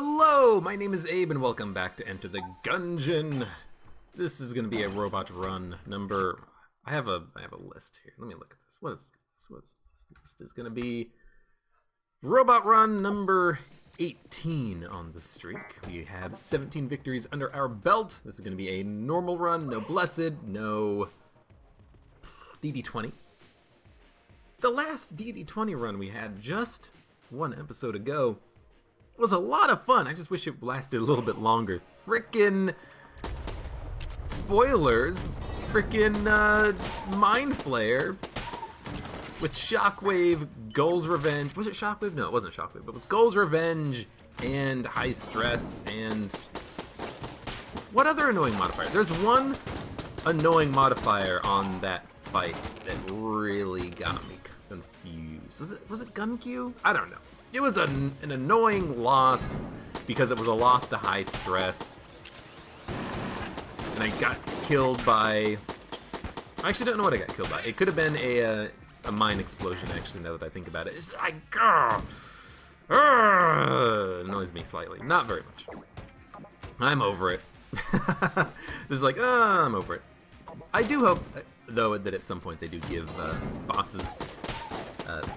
Hello, my name is Abe and welcome back to Enter the Gungeon. This is going to be a robot run number... I have a list here. Let me look at this. What is this list is going to be? Robot run number 18 on the streak. We have 17 victories under our belt. This is going to be a normal run, no blessed, no DD20. The last DD20 run we had just one episode ago was a lot of fun. I just wish it lasted a little bit longer. Frickin' spoilers. Frickin' Mind Flayer with Shockwave, Goal's Revenge. Was it Shockwave? No, it wasn't Shockwave. But with Goal's Revenge and High Stress and what other annoying modifier? There's one annoying modifier on that fight that really got me confused. Was it Gun Q? I don't know. It was an annoying loss because it was a loss to High Stress. And I got killed by... I actually don't know what I got killed by. It could have been a mine explosion, actually, now that I think about it. It's like... annoys me slightly. Not very much. I'm over it. This is like, I'm over it. I do hope, though, that at some point they do give bosses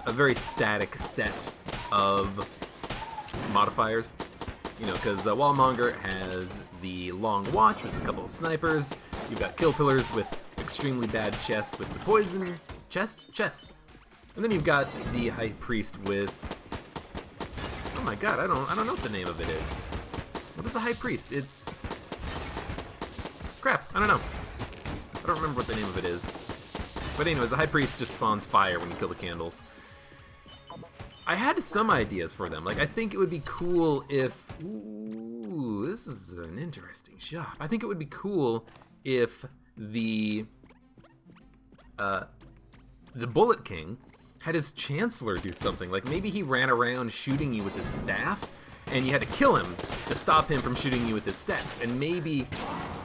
a very static set of modifiers. You know, because Wallmonger has the Long Watch, which is a couple of snipers. You've got Kill Pillars with extremely bad chest with the poison chest. And then you've got the High Priest with... Oh my god, I don't know what the name of it is. What is the High Priest? It's... Crap, I don't know. I don't remember what the name of it is. But anyways, the High Priest just spawns fire when you kill the candles. I had some ideas for them. Like, I think it would be cool if... Ooh, this is an interesting shop. I think it would be cool if the Bullet King had his Chancellor do something. Like, maybe he ran around shooting you with his staff, and you had to kill him to stop him from shooting you with his staff. And maybe...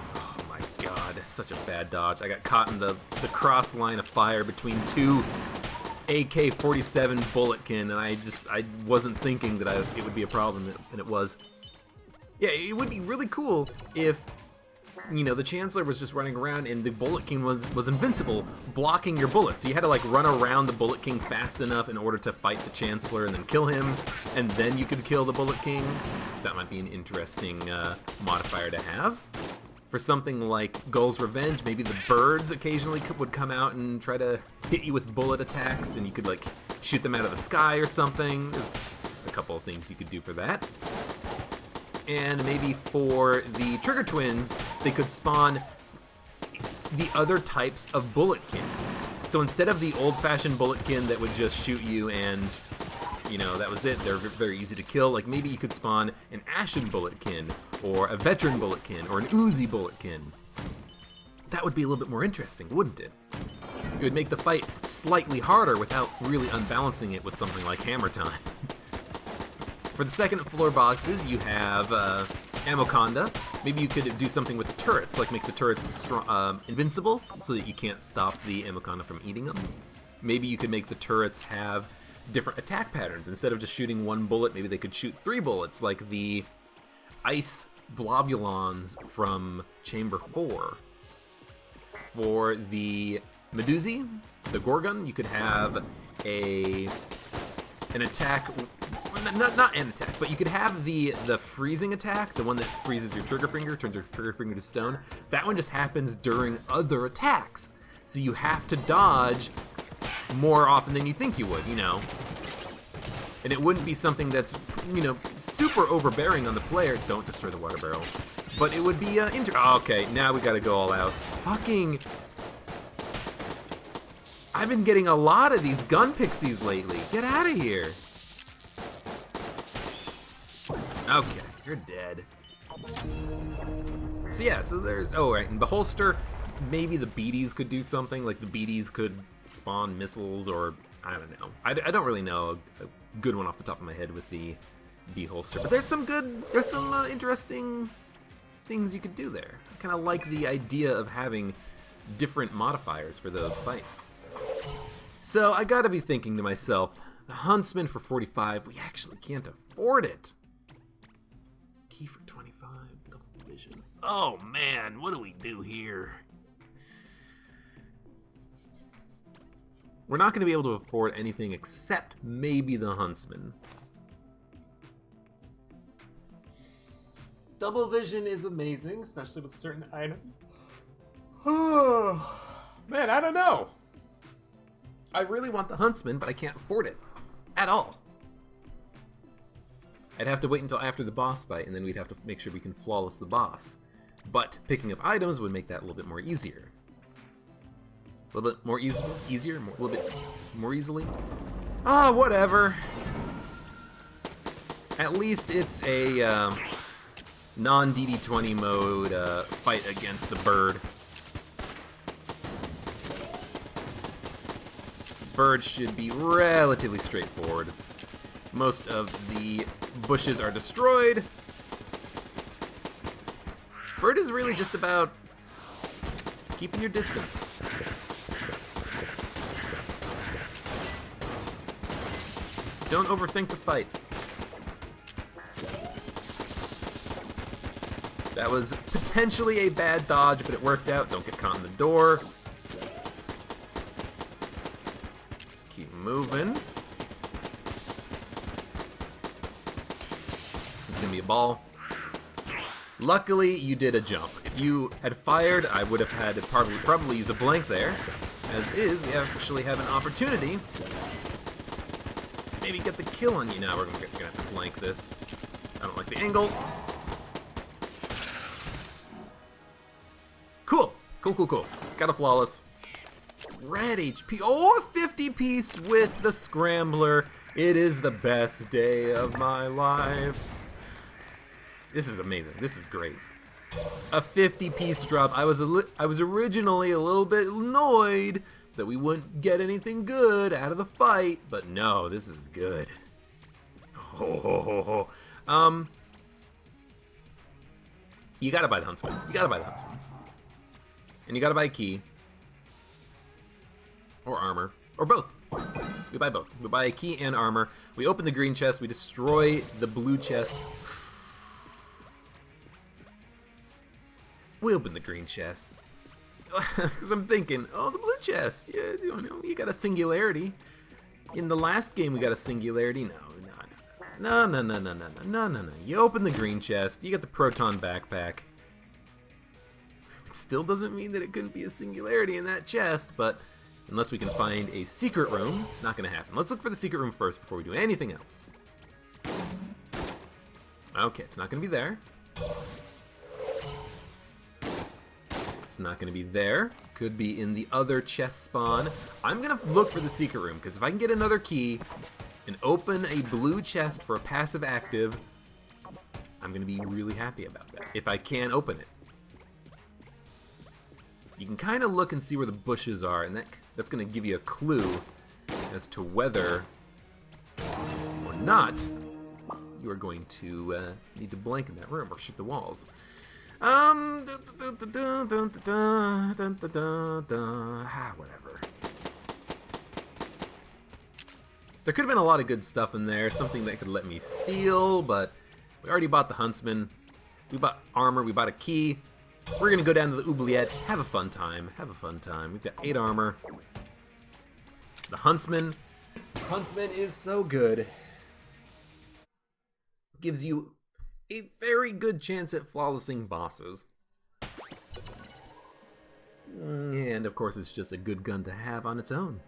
Oh my god, such a bad dodge. I got caught in the cross line of fire between two AK-47 Bulletkin, and I wasn't thinking that it would be a problem, and it was. Yeah, it would be really cool if, you know, the Chancellor was just running around and the Bullet King was invincible, blocking your bullets. So you had to, like, run around the Bullet King fast enough in order to fight the Chancellor and then kill him, and then you could kill the Bullet King. That might be an interesting modifier to have. For something like Goal's Revenge, maybe the birds occasionally would come out and try to hit you with bullet attacks, and you could, like, shoot them out of the sky or something. There's a couple of things you could do for that. And maybe for the Trigger Twins, they could spawn the other types of Bulletkin. So instead of the old-fashioned Bulletkin that would just shoot you and... you know, that was it. They're very easy to kill. Like, maybe you could spawn an Ashen Bulletkin, or a Veteran Bulletkin, or an Uzi Bulletkin. That would be a little bit more interesting, wouldn't it? It would make the fight slightly harder without really unbalancing it with something like Hammer Time. For the second floor boxes, you have Amoconda. Maybe you could do something with the turrets, like make the turrets invincible, so that you can't stop the Amoconda from eating them. Maybe you could make the turrets have different attack patterns. Instead of just shooting one bullet, maybe they could shoot 3 bullets, like the ice blobulons from Chamber 4. For the Medusi, the Gorgon, you could have an attack, not an attack, but you could have the freezing attack, the one that freezes your trigger finger, turns your trigger finger to stone. That one just happens during other attacks, so you have to dodge more often than you think you would, you know. And it wouldn't be something that's, you know, super overbearing on the player. Don't destroy the water barrel. But it would be, okay, now we gotta go all out. Fucking... I've been getting a lot of these gun pixies lately. Get out of here. Okay, you're dead. So yeah, so there's... Oh, right, and the holster... Maybe the BDs could do something, like the BDs could spawn missiles, or I don't know. I don't really know a good one off the top of my head with the B holster, but there's some interesting things you could do there. I kind of like the idea of having different modifiers for those fights. So I gotta be thinking to myself, the Huntsman for 45, we actually can't afford it. Oh man, what do we do here? We're not going to be able to afford anything except maybe the Huntsman. Double vision is amazing, especially with certain items. Oh, man, I don't know. I really want the Huntsman, but I can't afford it. At all. I'd have to wait until after the boss fight, and then we'd have to make sure we can flawless the boss. But picking up items would make that a little bit more easier. A little bit more easier? A little bit more easily? Ah, whatever. At least it's a non-DD20 mode fight against the bird. Bird should be relatively straightforward. Most of the bushes are destroyed. Bird is really just about keeping your distance. Don't overthink the fight. That was potentially a bad dodge, but it worked out. Don't get caught in the door. Just keep moving. It's gonna be a ball. Luckily, you did a jump. If you had fired, I would have had to probably use a blank there. As is, we actually have an opportunity to maybe get the kill on you. Now we're gonna have to blank this. I don't like the angle. Cool. Cool. Got a flawless. Red HP. Oh, a 50 piece with the Scrambler. It is the best day of my life. This is amazing. This is great. A 50 piece drop. I was originally a little bit annoyed that we wouldn't get anything good out of the fight, but no, this is good. You gotta buy the Huntsman. And you gotta buy a key. Or armor. Or both. We buy both. We buy a key and armor. We open the green chest. We destroy the blue chest. We open the green chest. Because I'm thinking, oh, the blue chest. Yeah, you got a singularity. In the last game, we got a singularity. No. You open the green chest. You get the proton backpack. Still doesn't mean that it couldn't be a singularity in that chest, but unless we can find a secret room, it's not going to happen. Let's look for the secret room first before we do anything else. Okay, it's not going to be there. It's not going to be there. Could be in the other chest spawn. I'm going to look for the secret room, because if I can get another key and open a blue chest for a passive active, I'm going to be really happy about that, if I can open it. You can kind of look and see where the bushes are, and that's going to give you a clue as to whether or not you are going to need to blank in that room or shoot the walls. Whatever. There could have been a lot of good stuff in there, something that could let me steal, but we already bought the Huntsman. We bought armor, we bought a key. We're gonna go down to the oubliette, have a fun time. We've got 8 armor. The Huntsman. The Huntsman is so good. Gives you a very good chance at flawlessing bosses. And of course, it's just a good gun to have on its own.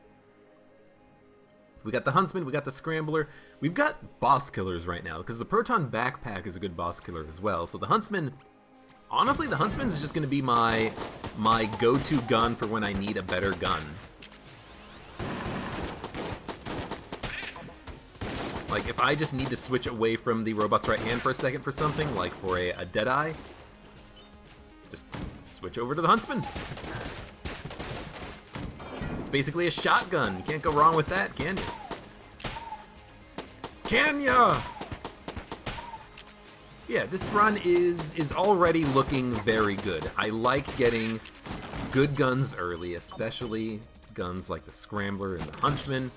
We got the Huntsman, we got the Scrambler. We've got boss killers right now, because the Proton Backpack is a good boss killer as well. So the Huntsman, honestly, the Huntsman's just going to be my go-to gun for when I need a better gun. Like, if I just need to switch away from the robot's right hand for a second for something, like for a Deadeye, just switch over to the Huntsman. It's basically a shotgun. You can't go wrong with that, can you? Can ya? Yeah, this run is already looking very good. I like getting good guns early, especially guns like the Scrambler and the Huntsman.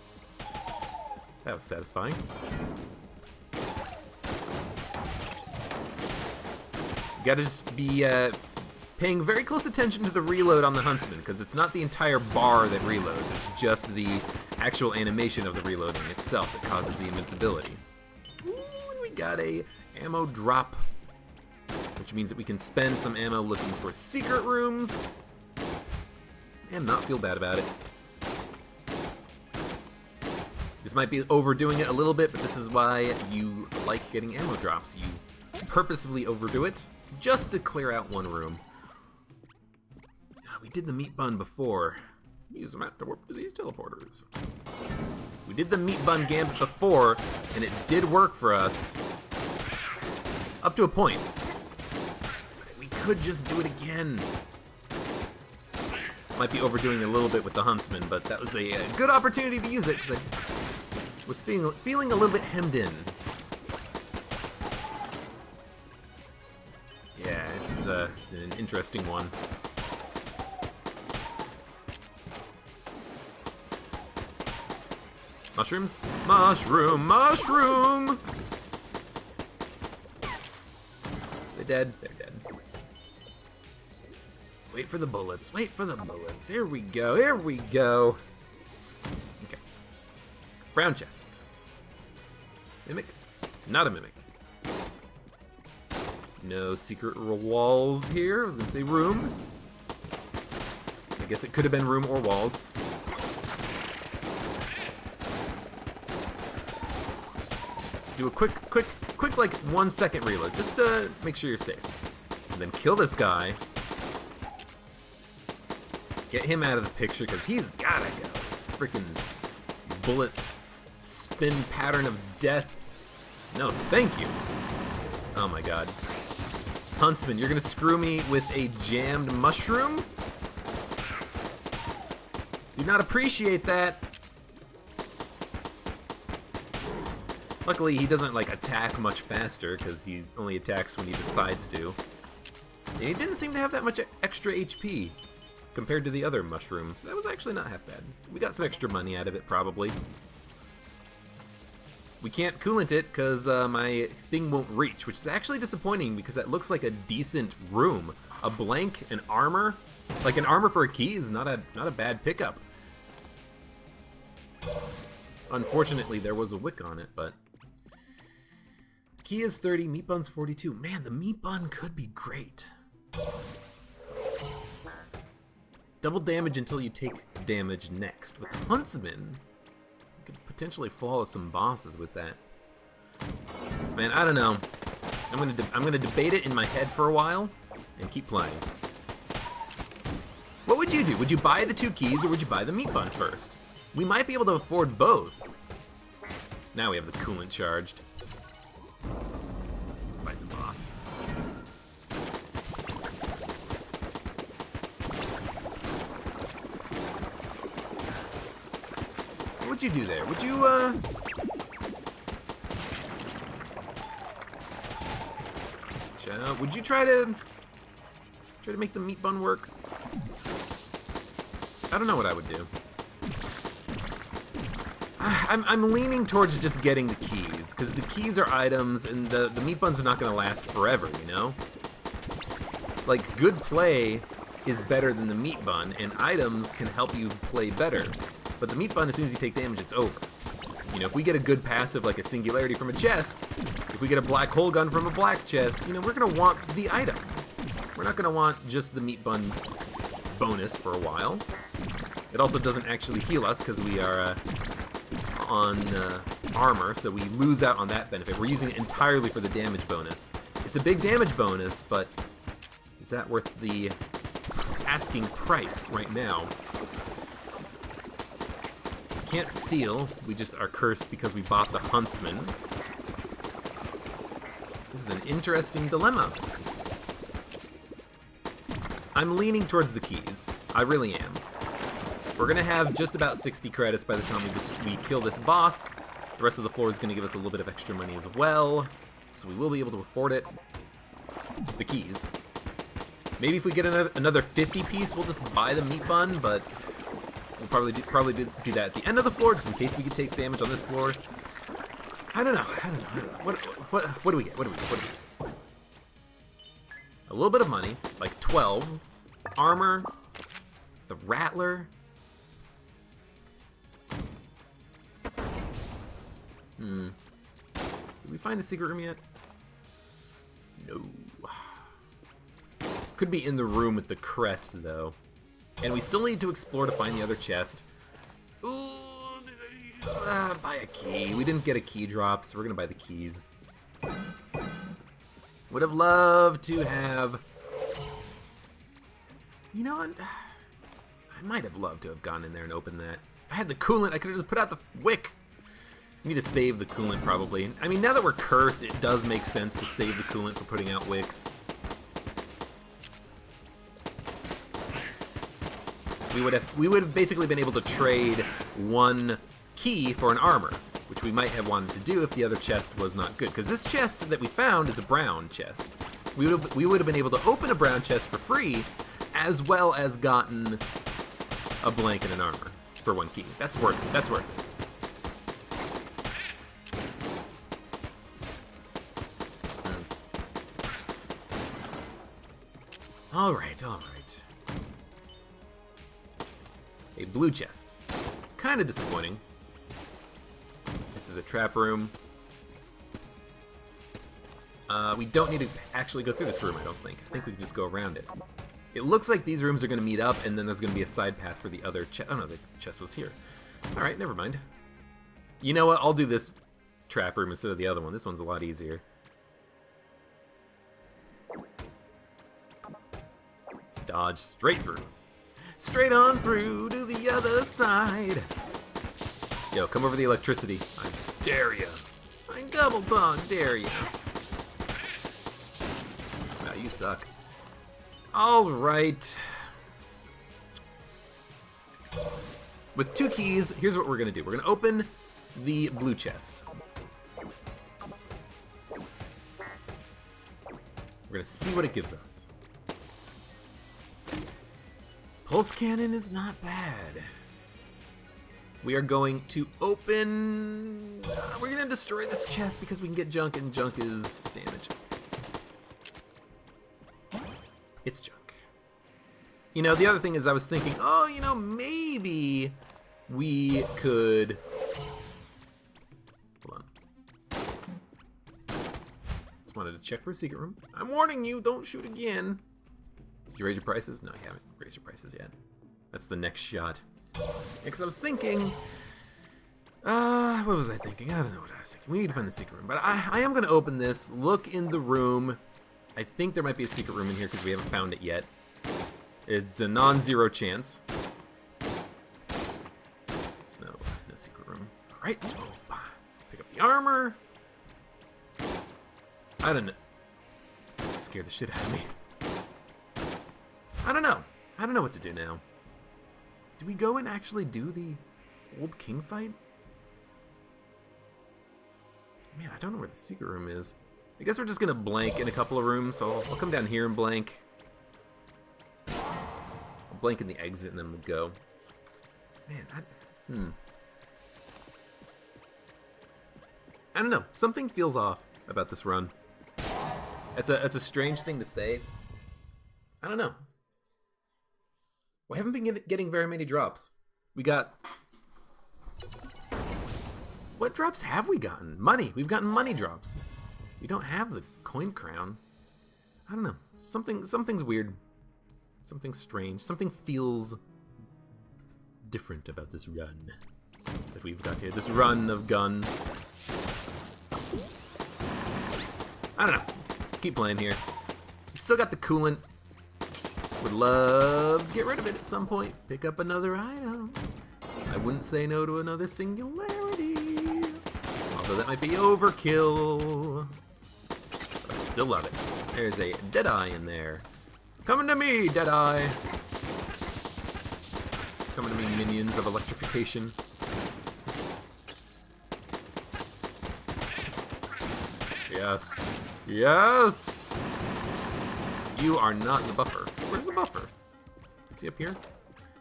That was satisfying. You gotta just be paying very close attention to the reload on the Huntsman, because it's not the entire bar that reloads, it's just the actual animation of the reloading itself that causes the invincibility. Ooh, and we got a ammo drop, which means that we can spend some ammo looking for secret rooms and not feel bad about it. This might be overdoing it a little bit, but this is why you like getting ammo drops. You purposefully overdo it just to clear out one room. We did the meat bun before. Use the map to warp to these teleporters. We did the meat bun gambit before, and it did work for us. Up to a point. But we could just do it again. Might be overdoing it a little bit with the Huntsman, but that was a good opportunity to use it, because I was feeling a little bit hemmed in. Yeah, this is an interesting one. Mushrooms? Mushroom! Mushroom! They're dead. They're dead. Wait for the bullets. Wait for the bullets. Here we go. Here we go. Okay. Brown chest. Mimic? Not a mimic. No secret walls here. I was gonna say room. I guess it could have been room or walls. Just do a quick like 1 second reload, just to make sure you're safe. And then kill this guy. Get him out of the picture, because he's gotta go. This freaking bullet spin pattern of death. No, thank you. Oh my god. Huntsman, you're gonna screw me with a jammed mushroom? Do not appreciate that. Luckily, he doesn't like attack much faster, because he only attacks when he decides to. And he didn't seem to have that much extra HP compared to the other mushrooms. That was actually not half bad. We got some extra money out of it, probably. We can't coolant it because my thing won't reach, which is actually disappointing because that looks like a decent room. A blank, an armor, like an armor for a key is not a bad pickup. Unfortunately, there was a wick on it, but key is 30, meat bun's 42. Man, the meat bun could be great. Double damage until you take damage next. With Huntsman, you could potentially follow some bosses with that. Man, I don't know. I'm gonna debate it in my head for a while and keep playing. What would you do? Would you buy the 2 keys or would you buy the meat bun first? We might be able to afford both. Now we have the coolant charged. Fight the boss. What'd you do there? Would you, would you try to make the meat bun work? I don't know what I would do. I'm leaning towards just getting the keys, because the keys are items, and the meat buns are not going to last forever, you know? Like, good play is better than the meat bun, and items can help you play better. But the meat bun, as soon as you take damage, it's over. You know, if we get a good passive like a singularity from a chest, if we get a black hole gun from a black chest, you know, we're gonna want the item. We're not gonna want just the meat bun bonus for a while. It also doesn't actually heal us because we are on armor, so we lose out on that benefit. We're using it entirely for the damage bonus. It's a big damage bonus, but is that worth the asking price right now? Can't steal, we just are cursed because we bought the Huntsman. This is an interesting dilemma. I'm leaning towards the keys. I really am. We're gonna have just about 60 credits by the time we kill this boss. The rest of the floor is gonna give us a little bit of extra money as well, so we will be able to afford it. The keys. Maybe if we get another 50 piece, we'll just buy the meat bun, but we'll probably do that at the end of the floor, just in case we could take damage on this floor. I don't know. What do we get? a little bit of money, like 12. Armor, the Rattler. Did we find the secret room yet? No. Could be in the room with the crest, though. And we still need to explore to find the other chest. Ooh, buy a key. We didn't get a key drop, so we're gonna buy the keys. Would have loved to have... You know what? I might have loved to have gone in there and opened that. If I had the coolant, I could have just put out the wick. I need to save the coolant, probably. I mean, now that we're cursed, it does make sense to save the coolant for putting out wicks. We would have basically been able to trade one key for an armor, which we might have wanted to do if the other chest was not good. Because this chest that we found is a brown chest. We would have been able to open a brown chest for free, as well as gotten a blank and an armor for one key. That's worth it. That's worth it. All right, all right. A blue chest. It's kind of disappointing. This is a trap room. We don't need to actually go through this room, I don't think. I think we can just go around it. It looks like these rooms are going to meet up, and then there's going to be a side path for the other chest. Oh no, the chest was here. All right, never mind. You know what? I'll do this trap room instead of the other one. This one's a lot easier. Just dodge straight through. Straight on through to the other side. Yo, come over the electricity. I dare ya. I double dog dare ya. Wow, you suck. All right. With 2 keys, here's what we're gonna do. We're gonna open the blue chest. We're gonna see what it gives us. Pulse cannon is not bad. We are going to open... we're going to destroy this chest because we can get junk, and junk is damage. It's junk. You know, the other thing is I was thinking, oh, you know, maybe we could... Hold on. Just wanted to check for a secret room. I'm warning you, don't shoot again. Did you raise your prices? No, you haven't raised your prices yet. That's the next shot. Because I was thinking... what was I thinking? I don't know what I was thinking. We need to find the secret room. But I am going to open this, look in the room. I think there might be a secret room in here because we haven't found it yet. It's a non-zero chance. So, no secret room. Alright, so pick up the armor. I don't know. That scared the shit out of me. I don't know. I don't know what to do now. Do we go and actually do the old king fight? Man, I don't know where the secret room is. I guess we're just gonna blank in a couple of rooms, so I'll come down here and blank. I'll blank in the exit and then we'll go. Man, I don't know. Something feels off about this run. It's a strange thing to say. I don't know. We haven't been getting very many drops. We got... What drops have we gotten? Money. We've gotten money drops. We don't have the coin crown. I don't know. Something's weird. Something strange. Something feels different about this run that we've got here. This run of gun. I don't know. Keep playing here. We still got the coolant. Would love to get rid of it at some point. Pick up another item. I wouldn't say no to another singularity. Although that might be overkill. But I still love it. There's a Deadeye in there. Coming to me, Deadeye. Coming to me, minions of electrification. Yes. Yes! You are not the buffer. Where's the buffer? Is he up here?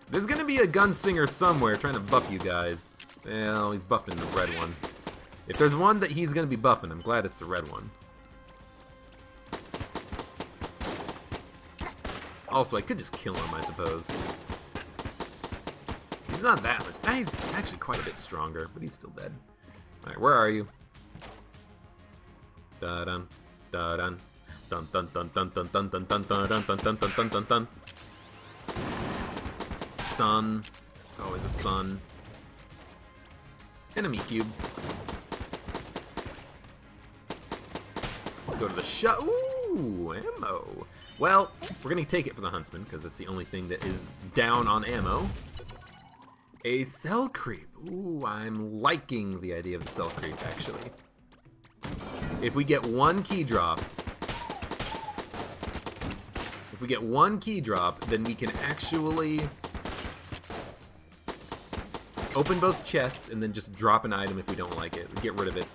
There's gonna be a gunslinger somewhere trying to buff you guys. Well, he's buffing the red one. If there's one that he's gonna be buffing, I'm glad it's the red one. Also, I could just kill him, I suppose. He's not that much. He's actually quite a bit stronger, but he's still dead. Alright, where are you? Da-dun, da-dun. Dun dun dun dun dun dun dun dun dun dun dun dun dun dun dun. Sun. There's always a sun. Enemy cube. Let's go to the shot. Ooh, ammo. Well, we're gonna take it for the huntsman because it's the only thing that is down on ammo. A cell creep. Ooh, I'm liking the idea of the cell creep actually. If we get one key drop, then we can actually open both chests and then just drop an item if we don't like it. Get rid of it.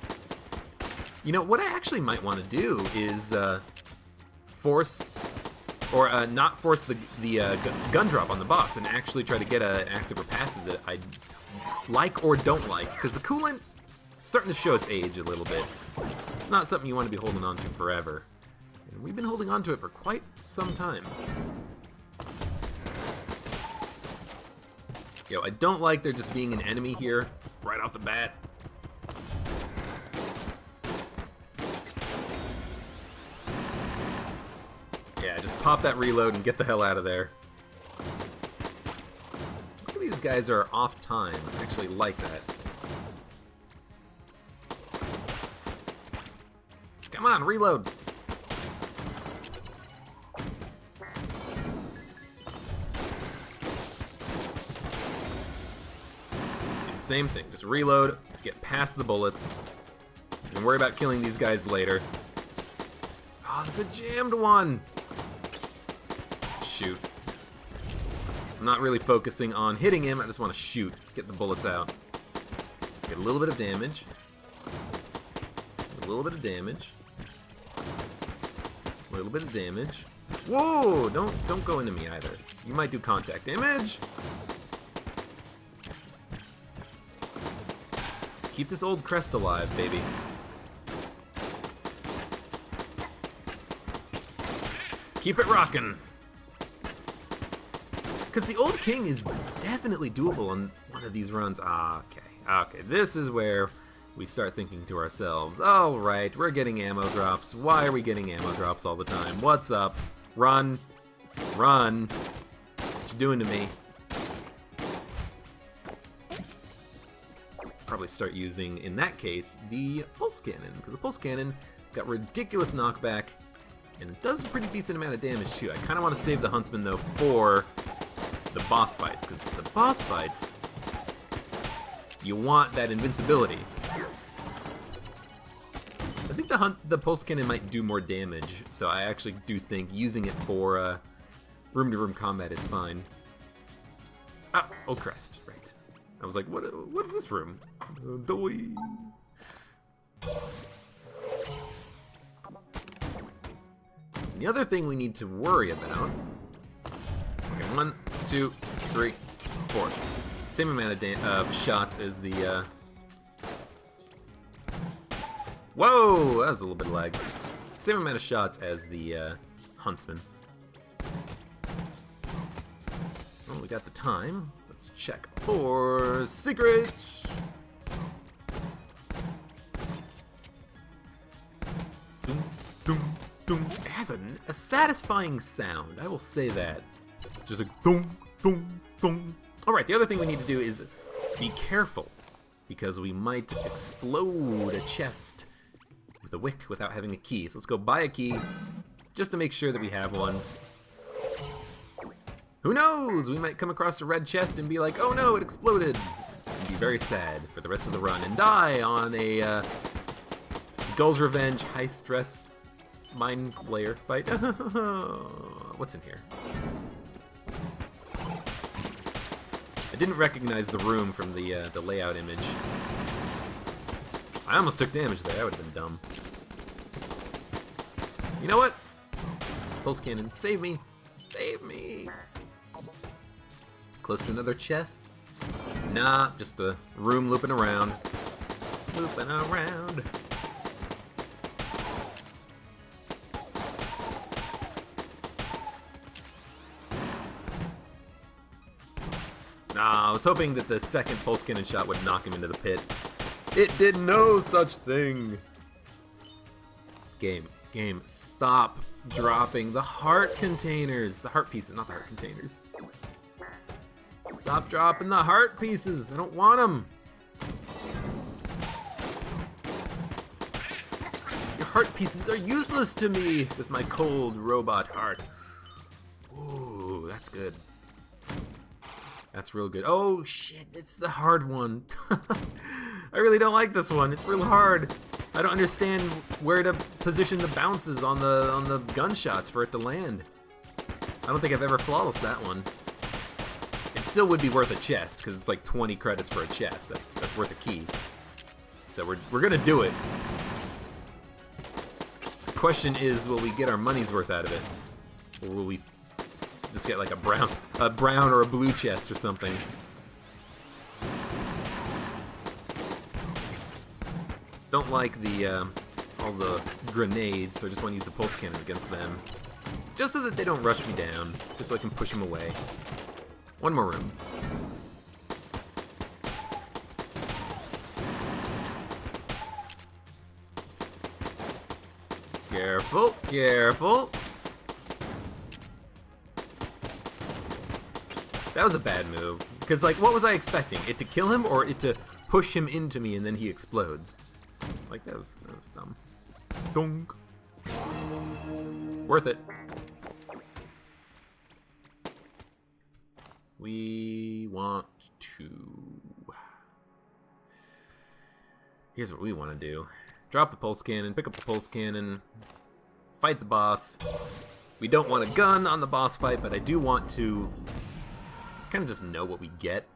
You know, what I actually might want to do is force, or not force the gun drop on the boss and actually try to get an active or passive that I like or don't like. Because the coolant is starting to show its age a little bit. It's not something you want to be holding on to forever. And we've been holding on to it for quite some time. Yo, I don't like there just being an enemy here right off the bat. Yeah, just pop that reload and get the hell out of there. Look at these guys are off time. I actually like that. Come on, reload. Same thing, just reload, get past the bullets, and worry about killing these guys later. Oh, there's a jammed one! Shoot. I'm not really focusing on hitting him, I just want to shoot, get the bullets out. Get a little bit of damage. A little bit of damage. A little bit of damage. Whoa! Don't go into me either. You might do contact damage! Keep this old crest alive, baby. Keep it rockin'. Because the old king is definitely doable on one of these runs. Ah, okay. This is where we start thinking to ourselves, all right, we're getting ammo drops. Why are we getting ammo drops all the time? What's up? Run. Run. What you doing to me? Probably start using, in that case, the pulse cannon, because the pulse cannon has got ridiculous knockback and it does a pretty decent amount of damage too. I kind of want to save the huntsman though for the boss fights, because for the boss fights you want that invincibility. I think the pulse cannon might do more damage, so I actually do think using it for room-to-room combat is fine. Ah, old crest, right. I was like, what is this room? Doy. The other thing we need to worry about... Okay, 1, 2, 3, 4. Same amount of shots as the... Whoa! That was a little bit of lag. Same amount of shots as the huntsman. Well, we got the time. Let's check for secrets. Doom, doom, doom. It has a satisfying sound, I will say that. Just like thum, thum, thum. Alright, the other thing we need to do is be careful, because we might explode a chest with a wick without having a key. So let's go buy a key, just to make sure that we have one. Who knows? We might come across a red chest and be like, oh no, it exploded. And be very sad for the rest of the run and die on a Gull's Revenge high-stress mind flayer fight. What's in here? I didn't recognize the room from the layout image. I almost took damage there. That would have been dumb. You know what? Pulse cannon, save me! Save me! Close to another chest? Nah, just a room looping around. Looping around. was hoping that the second pulse cannon shot would knock him into the pit. It did no such thing. Game, stop dropping the heart containers. The heart pieces, not the heart containers. Stop dropping the heart pieces. I don't want them. Your heart pieces are useless to me with my cold robot heart. Ooh, that's good. That's real good. Oh shit, it's the hard one. I really don't like this one. It's real hard. I don't understand where to position the bounces on the gunshots for it to land. I don't think I've ever flawless that one. It still would be worth a chest because it's like 20 credits for a chest. That's worth a key. So we're gonna do it. The question is, will we get our money's worth out of it, or will we just get like a brown or a blue chest or something? Don't like the all the grenades, so I just want to use the pulse cannon against them, just so that they don't rush me down, just so I can push them away. One more room. Careful, careful. That was a bad move, because like, what was I expecting? It to kill him, or it to push him into me and then he explodes? Like, that was dumb. Donk. Worth it. We want to... Here's what we want to do. Drop the pulse cannon, pick up the pulse cannon, fight the boss. We don't want a gun on the boss fight, but I do want to kind of just know what we get.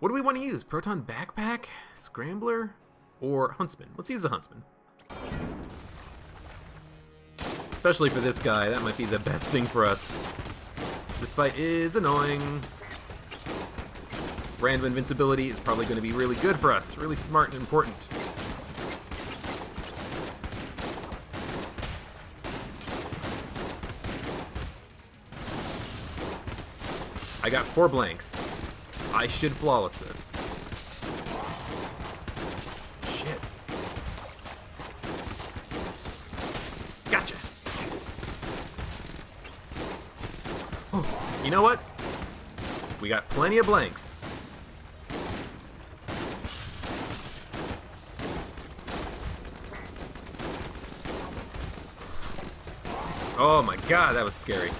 What do we want to use? Proton backpack? Scrambler? Or Huntsman? Let's use the Huntsman. Especially for this guy, that might be the best thing for us. This fight is annoying. Random invincibility is probably going to be really good for us. Really smart and important. I got 4 blanks. I should flawless this. Shit. Gotcha. Oh, you know what? We got plenty of blanks. Oh my god, that was scary.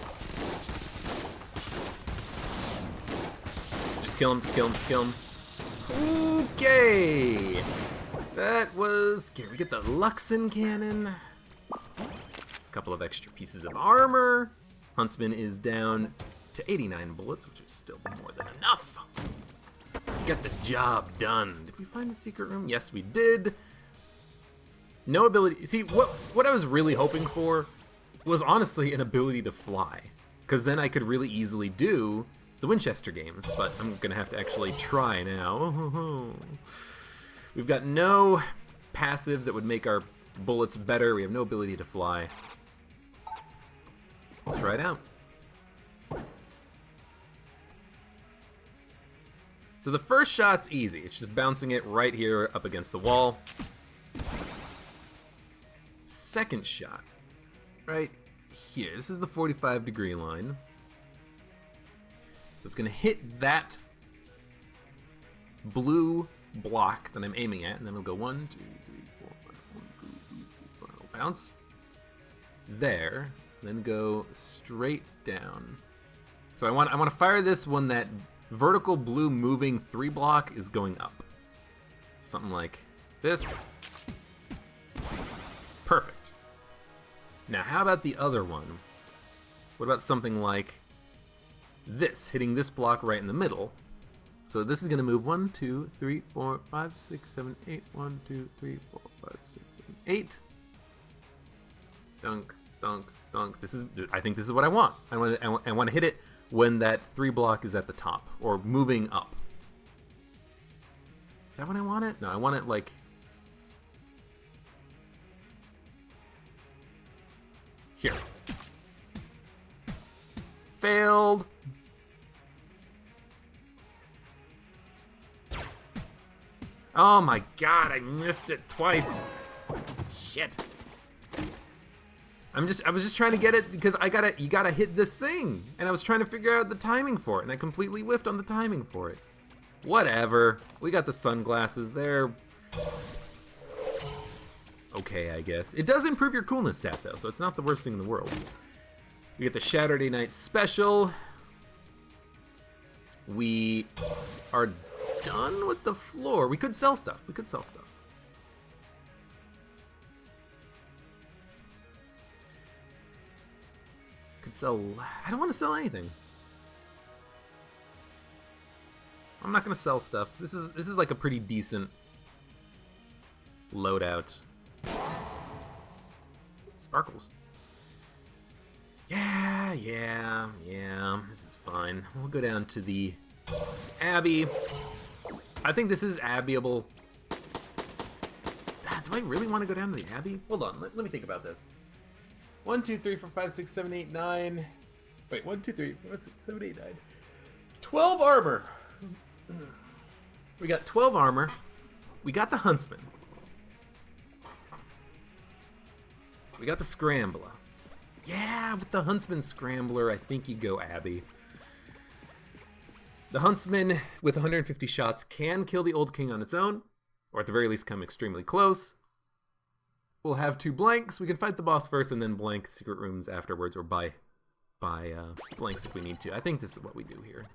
Just kill him, just kill him, just kill him. Okay. That was scary. We get the Luxon cannon. A couple of extra pieces of armor. Huntsman is down to 89 bullets, which is still more than enough. We got the job done. Did we find the secret room? Yes, we did. No ability. See, what I was really hoping for was honestly an ability to fly, because then I could really easily do the Winchester games, but I'm gonna have to actually try now. We've got no passives that would make our bullets better. We have no ability to fly. Let's try it out. So the first shot's easy. It's just bouncing it right here up against the wall. Second shot. Right here. This is the 45-degree line. So it's going to hit that blue block that I'm aiming at, and then it'll go 1, 2, 3, 4, 5, 1, 2, 3, 4, 5. It'll bounce there, then go straight down. So I want to fire this when that vertical blue moving 3 block is going up. Something like this. Perfect. Now, how about the other one? What about something like this, hitting this block right in the middle? So this is going to move 1, 2, 3, 4, 5, 6, 7, 8. 1, 2, 3, 4, 5, 6, 7, 8. Dunk, dunk, dunk. I think this is what I want. I want to hit it when that 3 block is at the top, or moving up. Is that what I want it? No, I want it like here. Oh my god, I missed it twice. Shit. I was just trying to get it because you gotta hit this thing. And I was trying to figure out the timing for it, and I completely whiffed on the timing for it. Whatever. We got the sunglasses. They're okay, I guess. It does improve your coolness stat though, so it's not the worst thing in the world. We get the Saturday Night Special. We are done with the floor. We could sell stuff. We could sell stuff. Could sell. I don't want to sell anything. I'm not gonna sell stuff. This is like a pretty decent loadout. Sparkles. Yeah. This is fine. We'll go down to the Abbey. I think this is Abbeyable. Do I really want to go down to the Abbey? Hold on, let me think about this. 1, 2, 3, 4, 5, 6, 7, 8, 9. Wait, 1, 2, 3, 4, 5, 6, 7, 8, 9. 12 armor. We got 12 armor. We got the Huntsman. We got the Scrambler. Yeah, with the Huntsman Scrambler, I think you go Abbey. The Huntsman, with 150 shots, can kill the Old King on its own, or at the very least come extremely close. We'll have 2 blanks. We can fight the boss first and then blank secret rooms afterwards, or buy blanks if we need to. I think this is what we do here.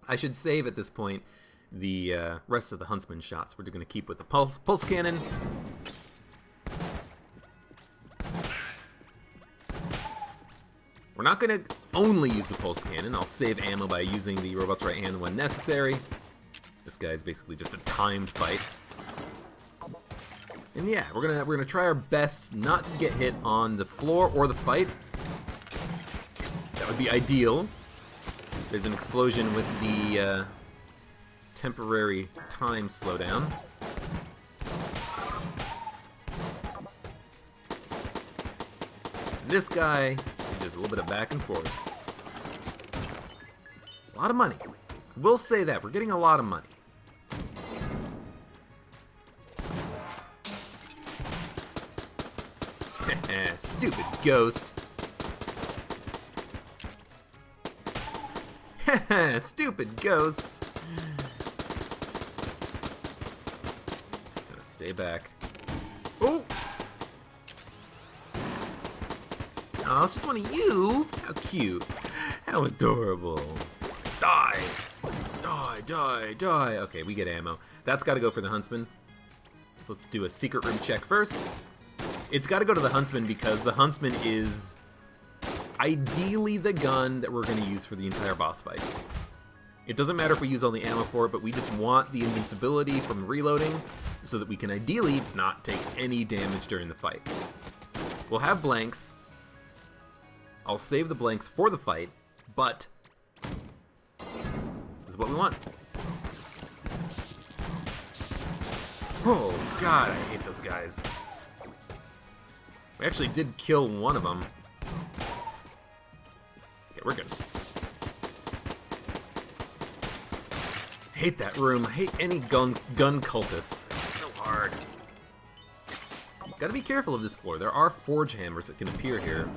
I should save at this point the rest of the Huntsman shots. We're going to keep with the pulse cannon. We're not going to only use the pulse cannon. I'll save ammo by using the robot's right hand when necessary. This guy is basically just a timed fight. And yeah, we're gonna try our best not to get hit on the floor or the fight. That would be ideal. There's an explosion with the temporary time slowdown. This guy, just a little bit of back and forth. A lot of money. We'll say that. We're getting a lot of money. Stupid ghost. Stupid ghost. Gotta stay back. Oh! Oh, it's just one of you. How cute. How adorable. Die. Die, die, die. Okay, we get ammo. That's gotta go for the Huntsman. So let's do a secret room check first. It's got to go to the Huntsman because the Huntsman is ideally the gun that we're going to use for the entire boss fight. It doesn't matter if we use all the ammo for it, but we just want the invincibility from reloading so that we can ideally not take any damage during the fight. We'll have blanks. I'll save the blanks for the fight, but this is what we want. Oh god, I hate those guys. We actually did kill one of them. Okay, we're good. Hate that room. I hate any gun cultists. It's so hard. Gotta be careful of this floor. There are forge hammers that can appear here.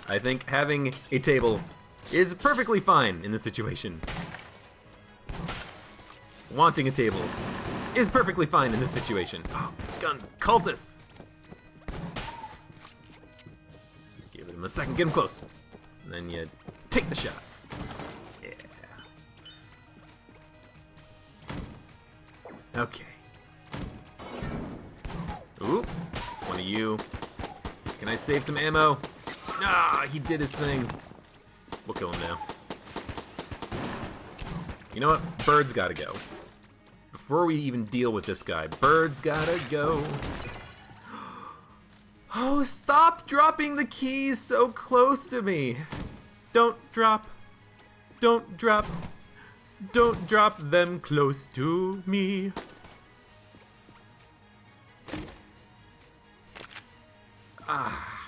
I think having a table is perfectly fine in this situation. Wanting a table is perfectly fine in this situation. Oh, gun cultists! Give him a second, get him close. And then you take the shot. Yeah. Okay. Ooh, it's one of you. Can I save some ammo? Ah, he did his thing. We'll kill him now. You know what? Bird's gotta go. Before we even deal with this guy, Bird's gotta go. Oh, stop dropping the keys so close to me. Don't drop. Don't drop. Don't drop them close to me. Ah,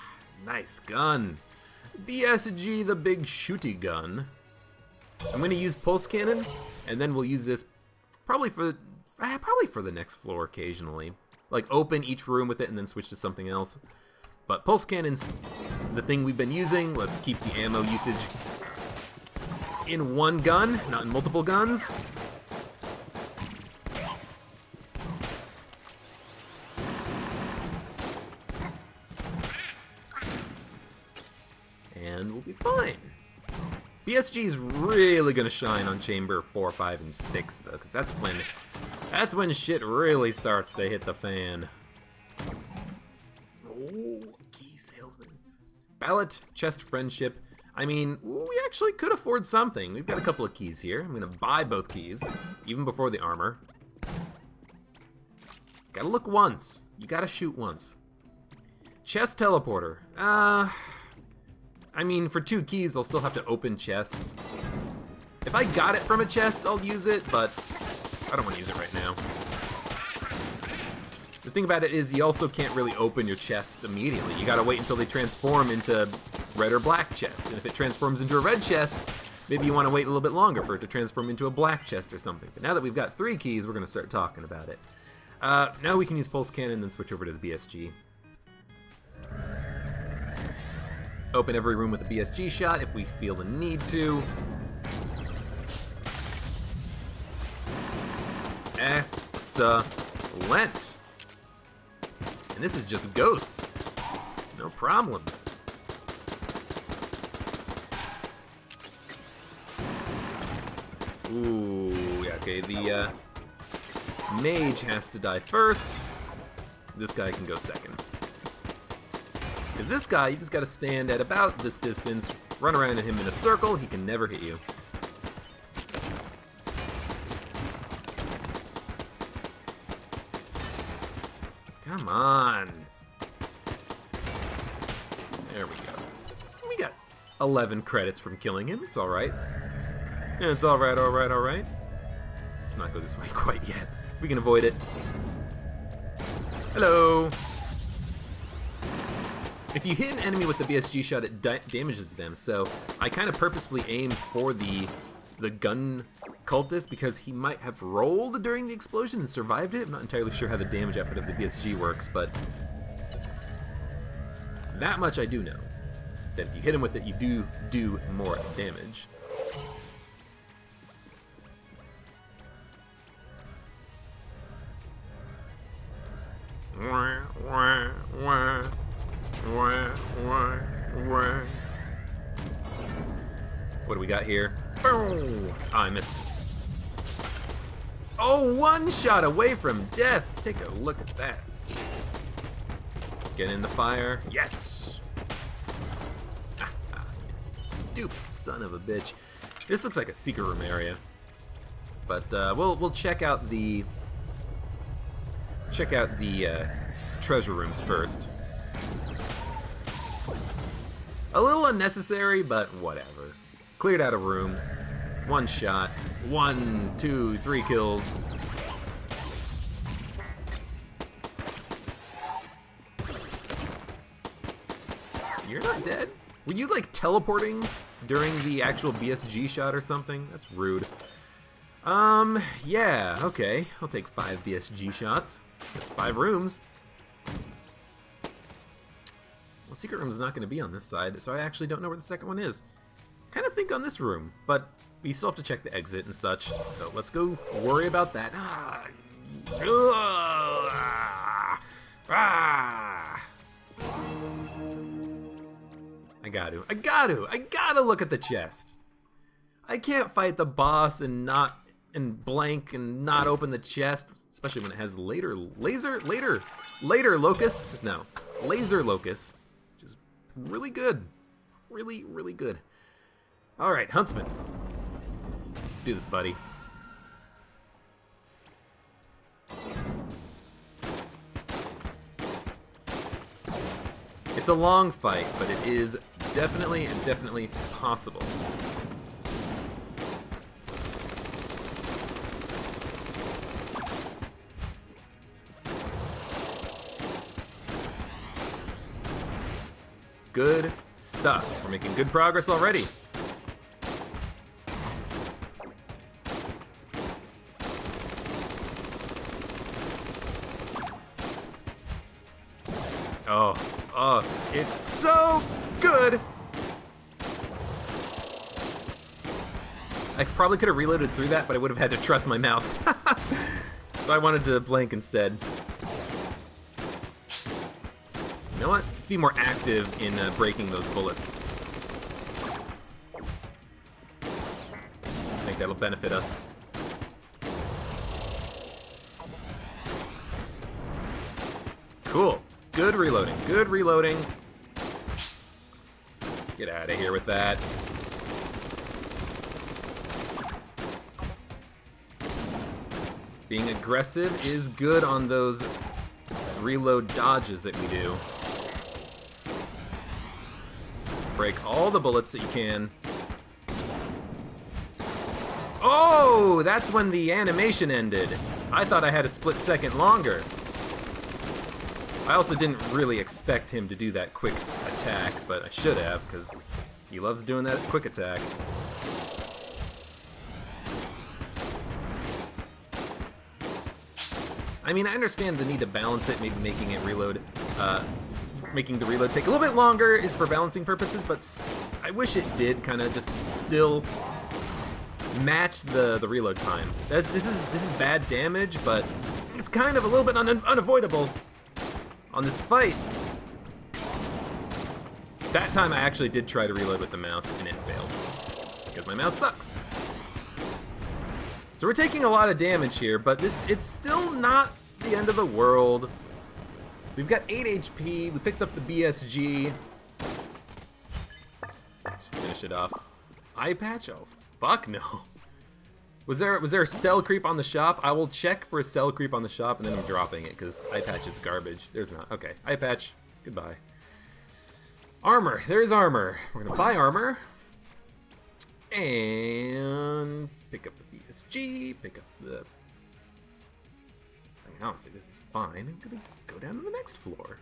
nice gun. BSG, the big shooty gun. I'm going to use Pulse Cannon, and then we'll use this probably for the next floor occasionally. Like, open each room with it and then switch to something else. But Pulse Cannon's the thing we've been using. Let's keep the ammo usage in one gun, not in multiple guns. And we'll be fine. BSG is really gonna shine on Chamber 4, 5, and 6 though, because that's when shit really starts to hit the fan. Oh, key salesman. Ballot, chest, friendship. I mean, we actually could afford something. We've got a couple of keys here. I'm gonna buy both keys, even before the armor. Gotta look once. You gotta shoot once. Chest teleporter. I mean, for 2 keys, I'll still have to open chests. If I got it from a chest, I'll use it, but I don't want to use it right now. The thing about it is you also can't really open your chests immediately. You gotta wait until they transform into red or black chests. And if it transforms into a red chest, maybe you want to wait a little bit longer for it to transform into a black chest or something. But now that we've got 3 keys, we're gonna start talking about it. Now we can use Pulse Cannon and then switch over to the BSG. Open every room with a BSG shot if we feel the need to. Excellent. And this is just ghosts. No problem. Ooh, yeah, okay, the mage has to die first. This guy can go second. Because this guy, you just gotta stand at about this distance, run around him in a circle, he can never hit you. Come on. There we go. We got 11 credits from killing him, it's alright. Yeah, it's alright, alright, alright. Let's not go this way quite yet. We can avoid it. Hello! If you hit an enemy with the BSG shot, it damages them, so I kind of purposefully aimed for the gun cultist because he might have rolled during the explosion and survived it. I'm not entirely sure how the damage output of the BSG works, but that much I do know. That if you hit him with it, you do more damage. What do we got here? Boom! Oh, I missed. Oh, 1 shot away from death! Take a look at that. Get in the fire. Yes! You stupid son of a bitch. This looks like a secret room area. But we'll check out the treasure rooms first. A little unnecessary, but whatever. Cleared out a room. 1 shot. 1, 2, 3 kills. You're not dead? Were you like teleporting during the actual BSG shot or something? That's rude. Yeah, okay. I'll take 5 BSG shots. That's 5 rooms. Well, secret room is not going to be on this side, so I actually don't know where the second one is. Kind of think on this room, but we still have to check the exit and such, so let's go worry about that. I gotta look at the chest. I can't fight the boss and blank and not open the chest, especially when it has laser locust, which is really good, really good. All right, Huntsman, let's do this, buddy. It's a long fight, but it is definitely possible. Good stuff. We're making good progress already. Oh, it's so good! I probably could have reloaded through that, but I would have had to trust my mouse. So I wanted to blank instead. You know what? Let's be more active in breaking those bullets. I think that'll benefit us. Cool. Good reloading. Good reloading. Get out of here with that. Being aggressive is good on those reload dodges that we do. Break all the bullets that you can. Oh, that's when the animation ended. I thought I had a split second longer. I also didn't really expect him to do that quick attack, but I should have, because he loves doing that quick attack. I mean, I understand the need to balance it, maybe making it reload, making the reload take a little bit longer is for balancing purposes, but I wish it did kind of just still match the reload time. This is bad damage, but it's kind of a little bit unavoidable on this fight. That time I actually did try to reload with the mouse, and it failed, because my mouse sucks. So we're taking a lot of damage here, but it's still not the end of the world. We've got 8 HP, we picked up the BSG. Let's finish it off. Eye patch? Oh, fuck no. Was there a cell creep on the shop? I will check for a cell creep on the shop, and then I'm dropping it, because eye patch is garbage. There's not. Okay, eye patch, goodbye. Armor, there's armor. We're gonna buy armor. And pick up the BSG, pick up the... I mean, honestly, this is fine. I'm gonna go down to the next floor.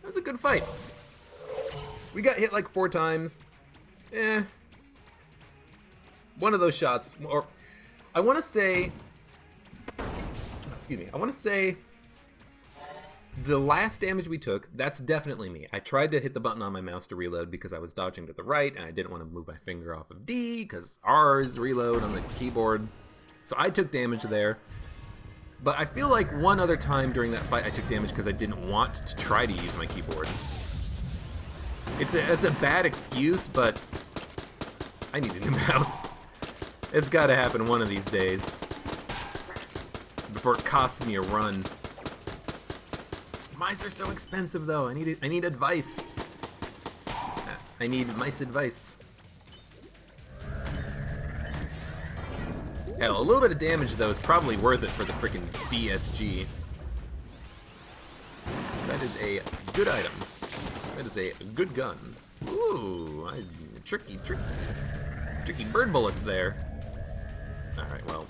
That was a good fight. We got hit like 4 times. One of those shots, or I want to say, excuse me, I want to say the last damage we took, that's definitely me. I tried to hit the button on my mouse to reload because I was dodging to the right, and I didn't want to move my finger off of D, because R is reload on the keyboard. So I took damage there. But I feel like one other time during that fight I took damage because I didn't want to try to use my keyboard. It's a bad excuse, but I need a new mouse. It's gotta happen one of these days. Before it costs me a run. Mice are so expensive, though. I need advice. I need mice advice. Hell, a little bit of damage, though, is probably worth it for the freaking BSG. That is a good item. That is a good gun. Ooh, tricky bird bullets there. Alright, well,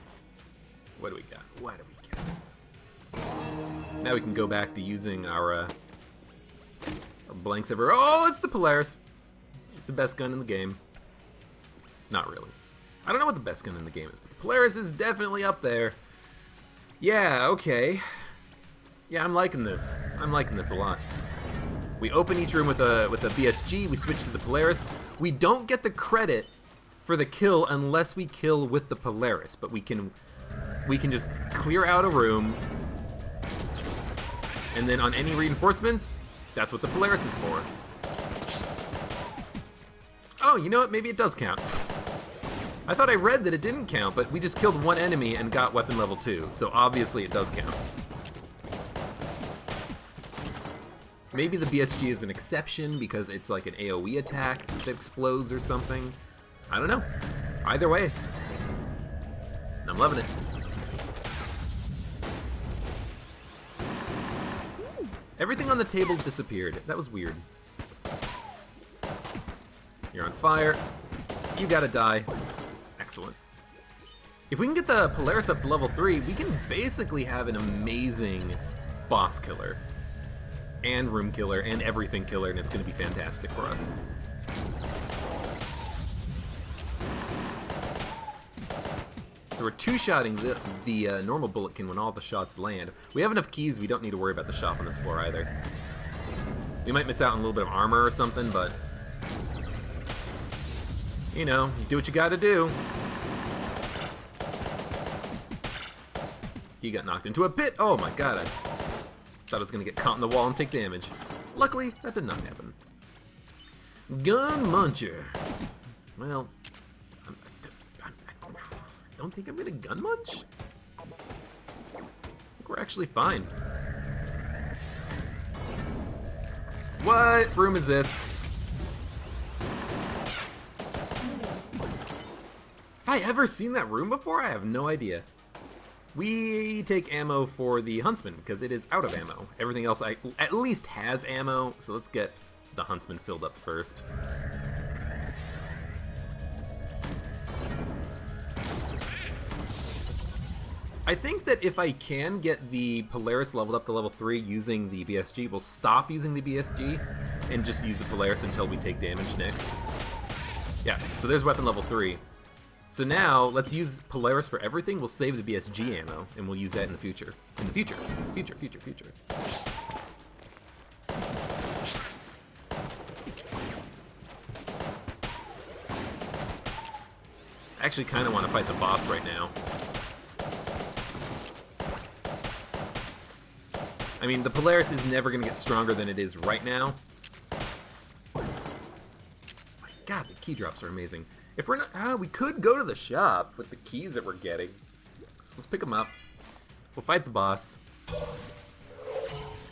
what do we got? What do we got? Now we can go back to using our blanks ever. Oh, it's the Polaris. It's the best gun in the game. Not really. I don't know what the best gun in the game is, but the Polaris is definitely up there. Yeah, okay. Yeah, I'm liking this. I'm liking this a lot. We open each room with a BSG. We switch to the Polaris. We don't get the credit for the kill unless we kill with the Polaris, but we can just clear out a room. And then on any reinforcements, that's what the Polaris is for. Oh, you know what? Maybe it does count. I thought I read that it didn't count, but we just killed one enemy and got weapon level 2, so obviously it does count. Maybe the BSG is an exception because it's like an AoE attack that explodes or something. I don't know. Either way, I'm loving it. Everything on the table disappeared. That was weird. You're on fire. You gotta die. Excellent. If we can get the Polaris up to level 3, we can basically have an amazing boss killer. And room killer, and everything killer, and it's gonna be fantastic for us. So we're two-shotting the normal bulletkin when all the shots land. We have enough keys, we don't need to worry about the shop on this floor either. We might miss out on a little bit of armor or something, but you know, you do what you gotta do. He got knocked into a pit. Oh my god, I thought I was gonna get caught in the wall and take damage. Luckily, that did not happen. Gun Muncher. Well, I don't think I'm gonna gun munch. I think we're actually fine. What room is this? Have I ever seen that room before? I have no idea. We take ammo for the Huntsman because it is out of ammo. Everything else at least has ammo, so let's get the Huntsman filled up first. I think that if I can get the Polaris leveled up to level 3 using the BSG, we'll stop using the BSG and just use the Polaris until we take damage next. Yeah, so there's weapon level 3. So now, let's use Polaris for everything. We'll save the BSG ammo, and we'll use that in the future. In the future. Future. I actually kind of want to fight the boss right now. I mean, the Polaris is never going to get stronger than it is right now. My god, the key drops are amazing. If we're not, we could go to the shop with the keys that we're getting. So let's pick them up. We'll fight the boss.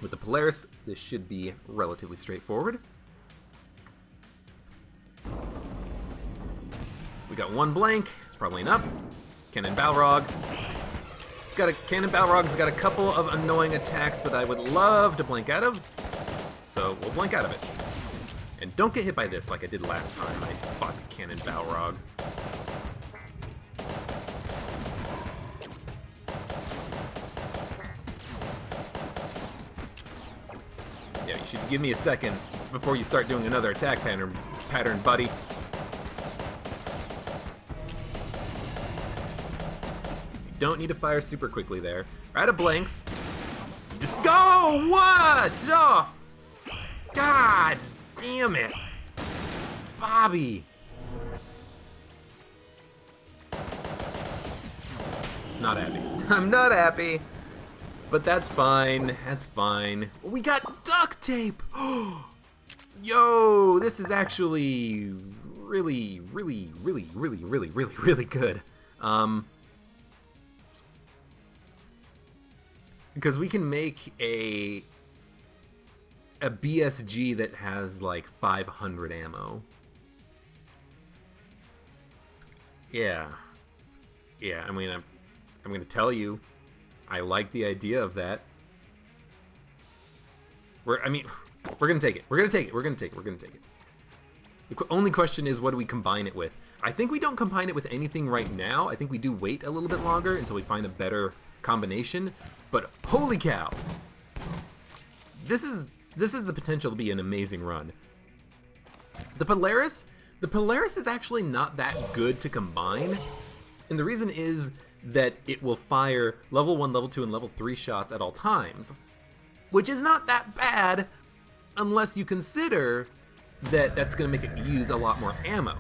With the Polaris, this should be relatively straightforward. We got one blank. It's probably enough. Cannon Balrog. Cannon Balrog's got a couple of annoying attacks that I would love to blank out of. So we'll blank out of it. And don't get hit by this like I did last time I fought the Cannon Balrog. Yeah, you should give me a second before you start doing another attack pattern, buddy. You don't need to fire super quickly there. We're out of blanks. Just go! What? Oh, God damn it. Bobby. Not happy. I'm not happy. But that's fine. That's fine. We got duct tape! Yo, this is actually really good. Because we can make a BSG that has like 500 ammo. Yeah. I mean, I'm gonna tell you, I like the idea of that. We're gonna take it. We're gonna take it. The only question is, what do we combine it with? I think we don't combine it with anything right now. I think we do wait a little bit longer until we find a better combination. But holy cow, this is the potential to be an amazing run. The Polaris is actually not that good to combine, and the reason is that it will fire level 1, level 2, and level 3 shots at all times, which is not that bad unless you consider that that's going to make it use a lot more ammo,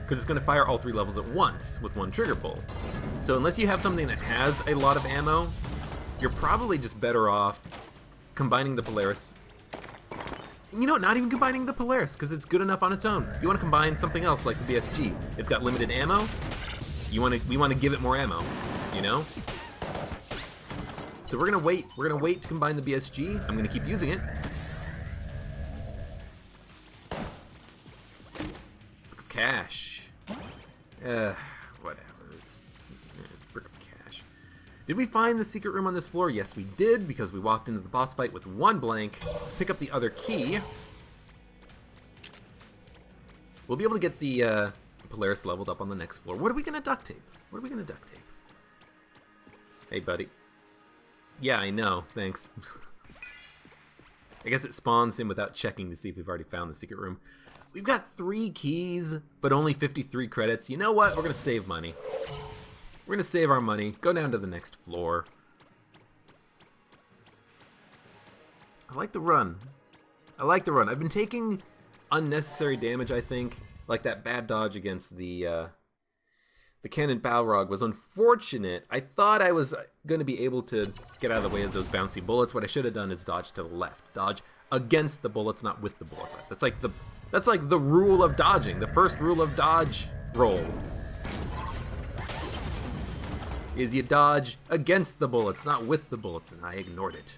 because it's going to fire all 3 levels at once with one trigger pull. So unless you have something that has a lot of ammo, you're probably just better off combining the Polaris. You know, not even combining the Polaris, because it's good enough on its own. You want to combine something else like the BSG. It's got limited ammo. We want to give it more ammo, you know? So we're gonna wait. We're gonna wait to combine the BSG. I'm gonna keep using it. Brick of cash. Whatever. It's brick of cash. Did we find the secret room on this floor? Yes, we did, because we walked into the boss fight with one blank. Let's pick up the other key. We'll be able to get the Polaris leveled up on the next floor. What are we gonna duct tape? Hey, buddy. Yeah, I know. Thanks. I guess it spawns him without checking to see if we've already found the secret room. We've got 3 keys, but only 53 credits. You know what? We're gonna save money. We're gonna save our money. Go down to the next floor. I like the run. I like the run. I've been taking unnecessary damage, I think. Like that bad dodge against the cannon Balrog was unfortunate. I thought I was going to be able to get out of the way of those bouncy bullets. What I should have done is dodge to the left. Dodge against the bullets, not with the bullets. That's like the rule of dodging. The first rule of dodge roll is you dodge against the bullets, not with the bullets, and I ignored it.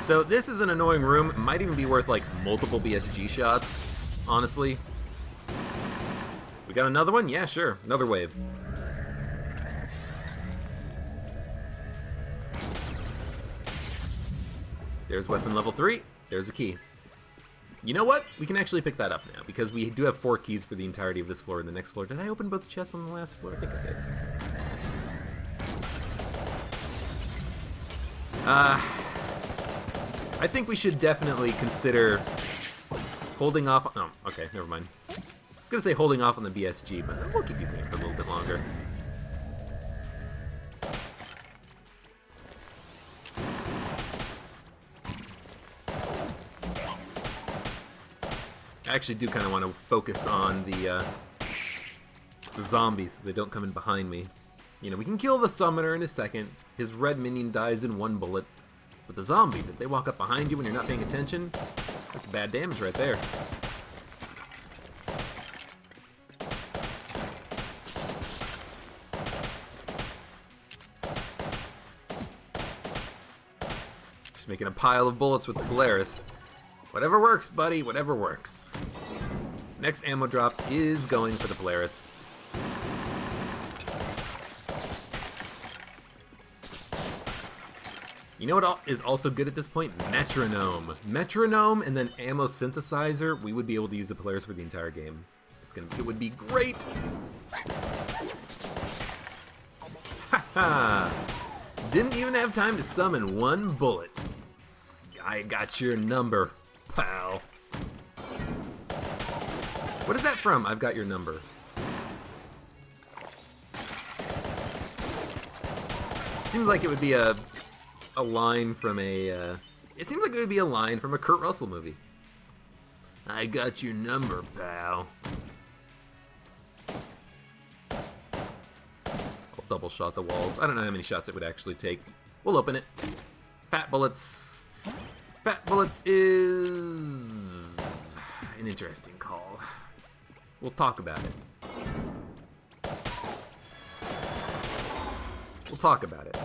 So this is an annoying room. It might even be worth like multiple BSG shots, honestly. We got another one? Yeah, sure. Another wave. There's weapon level 3. There's a key. You know what? We can actually pick that up now, because we do have 4 keys for the entirety of this floor and the next floor. Did I open both chests on the last floor? I think I did. I think we should definitely consider holding off. Oh, okay, never mind. I was gonna say holding off on the BSG, but we'll keep using it for a little bit longer. I actually do kind of want to focus on the zombies so they don't come in behind me. You know, we can kill the summoner in a second. His red minion dies in 1 bullet. But the zombies, if they walk up behind you when you're not paying attention, that's bad damage right there. Just making a pile of bullets with the Polaris. Whatever works, buddy, whatever works. Next ammo drop is going for the Polaris. You know what is also good at this point? Metronome. Metronome and then ammo synthesizer. We would be able to use the Polaris for the entire game. It would be great. Haha. Didn't even have time to summon 1 bullet. I got your number, pal. What is that from? I've got your number. Seems like it would be a line from a, it seems like it would be a line from a Kurt Russell movie. I got your number, pal. I'll double shot the walls. I don't know how many shots it would actually take. We'll open it. Fat bullets. Fat bullets is an interesting call. We'll talk about it. We'll talk about it.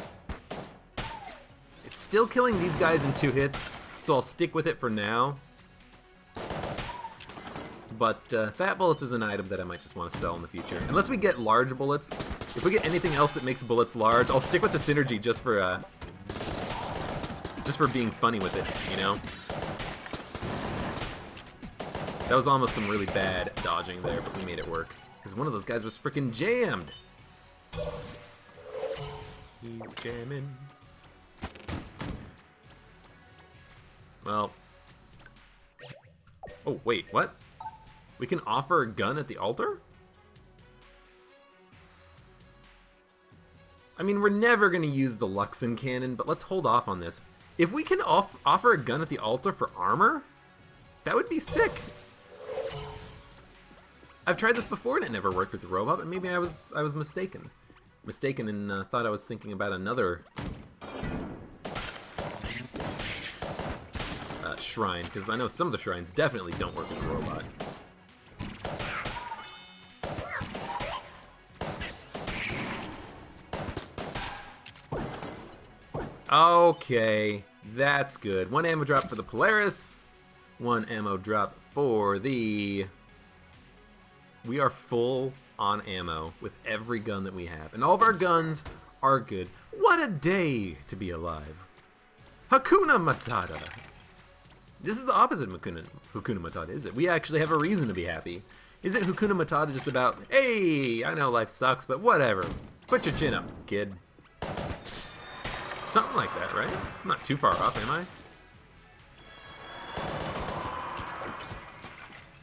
It's still killing these guys in 2 hits, so I'll stick with it for now. But fat bullets is an item that I might just want to sell in the future. Unless we get large bullets. If we get anything else that makes bullets large, I'll stick with the synergy just for being funny with it, you know? That was almost some really bad dodging there, but we made it work. Because one of those guys was freaking jammed. He's jamming. Well. Oh, wait, what? We can offer a gun at the altar? I mean, we're never going to use the Luxon cannon, but let's hold off on this. If we can offer a gun at the altar for armor, that would be sick. I've tried this before and it never worked with the robot, but maybe I was mistaken. And thought I was thinking about another shrine, because I know some of the shrines definitely don't work with the robot. Okay, that's good. 1 ammo drop for the Polaris, 1 ammo drop for the... We are full on ammo with every gun that we have, and all of our guns are good. What a day to be alive. Hakuna Matata. This is the opposite of Hakuna Matata, is it? We actually have a reason to be happy. Isn't Hakuna Matata just about, hey, I know life sucks, but whatever. Put your chin up, kid. Something like that, right? I'm not too far off, am I?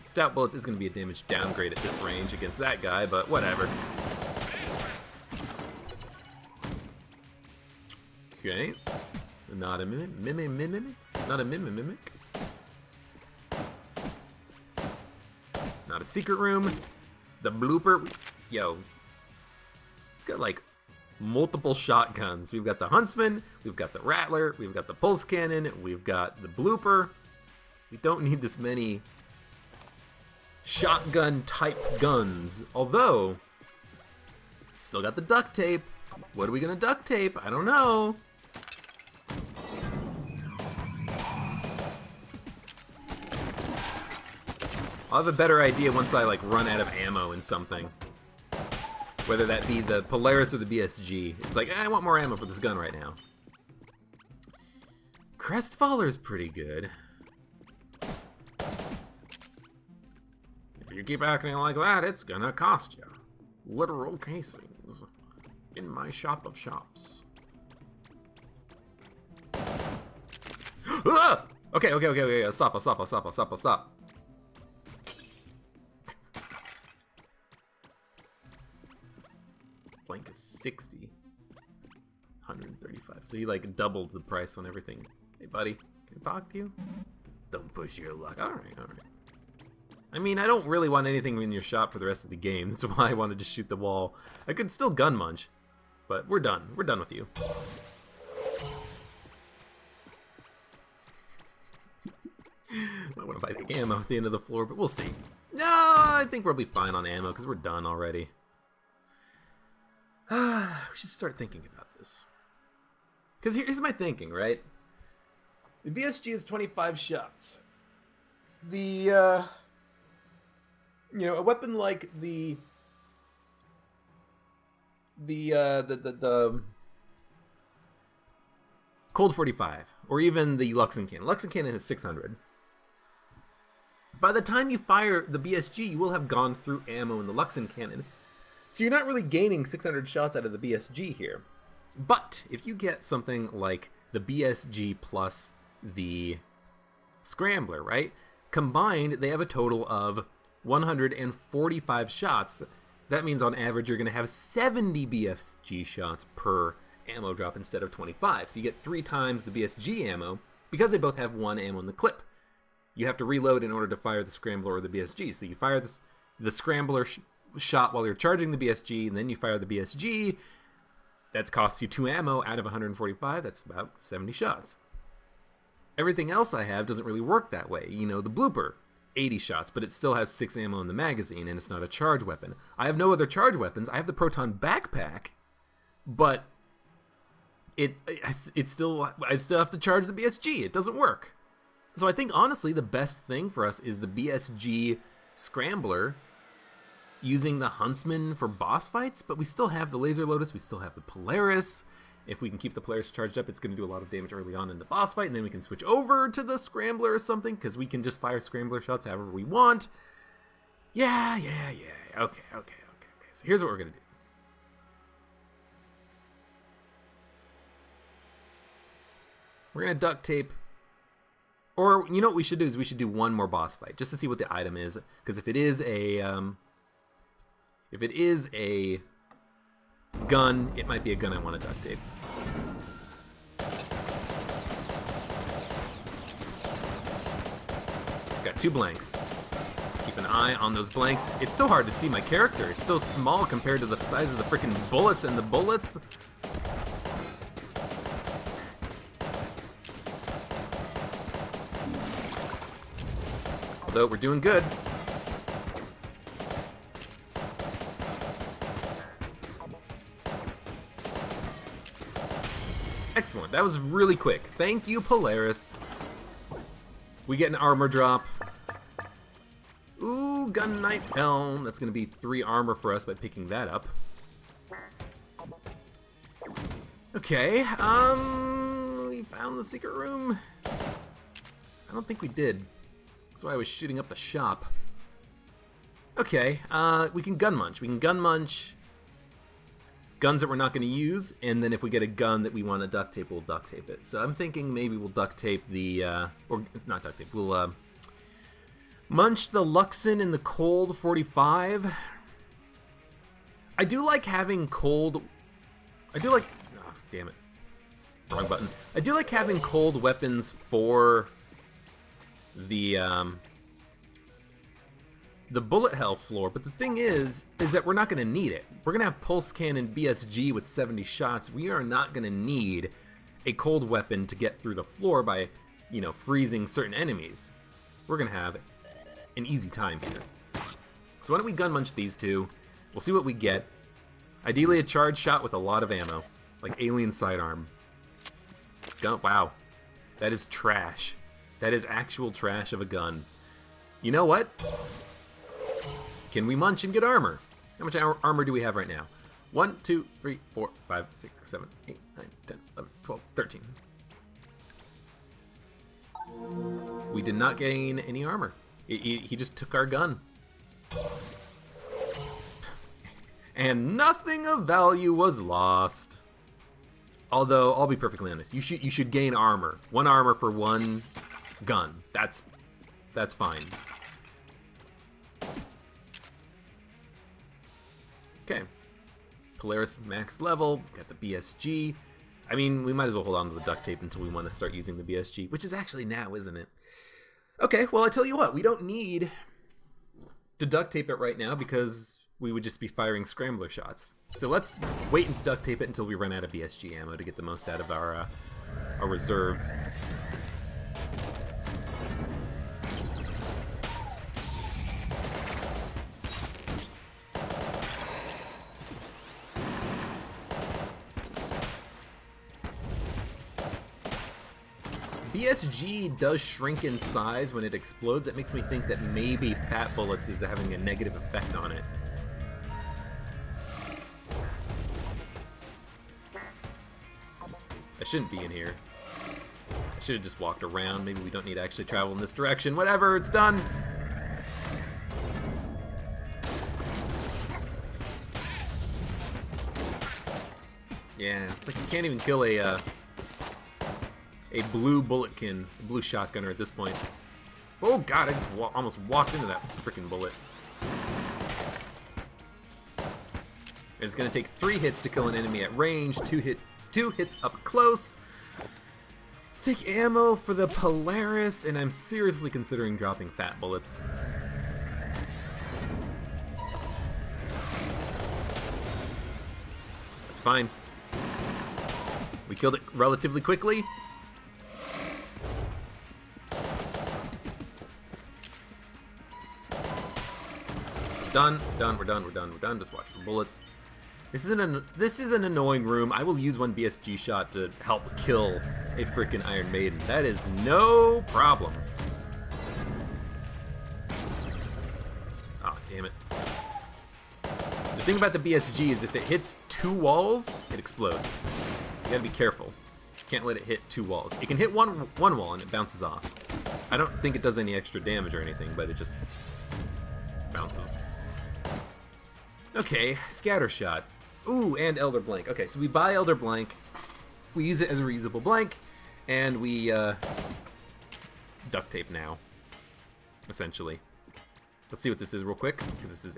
Stout bullets is going to be a damage downgrade at this range against that guy, but whatever. Okay. Not a mimic. Not a mimic. Not a secret room. The blooper. Yo. Got like multiple shotguns. We've got the Huntsman. We've got the Rattler. We've got the Pulse Cannon. We've got the blooper. We don't need this many shotgun type guns. Although, still got the duct tape. What are we gonna duct tape? I don't know. I'll have a better idea once I like run out of ammo in something. Whether that be the Polaris or the BSG. It's like, I want more ammo for this gun right now. Crestfaller's pretty good. If you keep acting like that, it's gonna cost you. Literal casings in my shop of shops. Ah! Okay. I'll stop. Blank is 60. 135. So you like doubled the price on everything. Hey buddy, can I talk to you? Don't push your luck. Alright. I mean, I don't really want anything in your shop for the rest of the game. That's why I wanted to shoot the wall. I could still gun munch. But we're done. We're done with you. Might want to buy the ammo at the end of the floor, but we'll see. No, I think we'll be fine on ammo because we're done already. We should start thinking about this. Because here's my thinking, right? The BSG is 25 shots. The, a weapon like the Cold 45, or even the Luxon Cannon. Luxon Cannon is 600. By the time you fire the BSG, you will have gone through ammo in the Luxon Cannon. So you're not really gaining 600 shots out of the BSG here. But if you get something like the BSG plus the Scrambler, right? Combined, they have a total of 145 shots. That means on average you're going to have 70 BSG shots per ammo drop instead of 25. So you get 3 times the BSG ammo because they both have 1 ammo in the clip. You have to reload in order to fire the Scrambler or the BSG. So you fire the Scrambler shot while you're charging the BSG, and then you fire the BSG. That costs you 2 ammo out of 145. That's about 70 shots. Everything else I have doesn't really work that way. You know, the blooper, 80 shots, but it still has 6 ammo in the magazine, and it's not a charge weapon. I have no other charge weapons. I have the proton backpack, but I still have to charge the BSG. It doesn't work. So I think honestly the best thing for us is the BSG Scrambler, using the Huntsman for boss fights, but we still have the Laser Lotus, we still have the Polaris. If we can keep the Polaris charged up, it's going to do a lot of damage early on in the boss fight, and then we can switch over to the Scrambler or something, because we can just fire Scrambler shots however we want. Yeah. Okay. So here's what we're going to do. We're going to duct tape. Or, you know what we should do is we should do one more boss fight, just to see what the item is, because if it is a gun, it might be a gun I want to duct tape. Got 2 blanks. Keep an eye on those blanks. It's so hard to see my character. It's so small compared to the size of the freaking bullets and the bullets. Although we're doing good. Excellent. That was really quick. Thank you, Polaris. We get an armor drop. Ooh, Gun Knight Helm. That's going to be 3 armor for us by picking that up. Okay, we found the secret room. I don't think we did. That's why I was shooting up the shop. Okay, we can gun munch. We can gun munch guns that we're not going to use, and then if we get a gun that we want to duct tape, we'll duct tape it. So I'm thinking maybe we'll duct tape the, or it's not duct tape, we'll munch the Luxon in the Cold 45. I do like having cold, oh, damn it. Wrong button. I do like having cold weapons for the bullet hell floor, but the thing is that we're not going to need it. We're going to have pulse cannon BSG with 70 shots. We are not going to need a cold weapon to get through the floor by, you know, freezing certain enemies. We're going to have an easy time here. So why don't we gun munch these two? We'll see what we get. Ideally a charge shot with a lot of ammo, like alien sidearm. Gun, wow, that is trash. That is actual trash of a gun. You know what? Can we munch and get armor? How much armor do we have right now? 1, 2, 3, 4, 5, 6, 7, 8, 9, 10, 11, 12, 13. We did not gain any armor. He just took our gun. And nothing of value was lost. Although, I'll be perfectly honest, you should gain armor. 1 armor for 1 gun. That's fine. Okay. Polaris max level, got the BSG. I mean, we might as well hold on to the duct tape until we want to start using the BSG, which is actually now, isn't it? Okay, well, I tell you what, we don't need to duct tape it right now because we would just be firing scrambler shots. So let's wait and duct tape it until we run out of BSG ammo to get the most out of our reserves. BSG does shrink in size when it explodes. It makes me think that maybe fat bullets is having a negative effect on it. I shouldn't be in here. I should have just walked around. Maybe we don't need to actually travel in this direction. Whatever, it's done. Yeah, it's like you can't even kill a blue bulletkin, a blue shotgunner at this point. Oh god, I just almost walked into that freaking bullet. It's gonna take 3 hits to kill an enemy at range, 2 hits up close. Take ammo for the Polaris, and I'm seriously considering dropping fat bullets. That's fine. We killed it relatively quickly. Done, we're done. Just watch for bullets. This is an annoying room. I will use 1 BSG shot to help kill a freaking Iron Maiden. That is no problem. Oh, damn it. The thing about the BSG is if it hits 2 walls, it explodes. So you gotta be careful. You can't let it hit 2 walls. It can hit one wall and it bounces off. I don't think it does any extra damage or anything, but it just bounces. Okay, scatter shot. Ooh, and Elder Blank. Okay, so we buy Elder Blank, we use it as a reusable blank, and we duct tape now, essentially. Let's see what this is real quick, because this is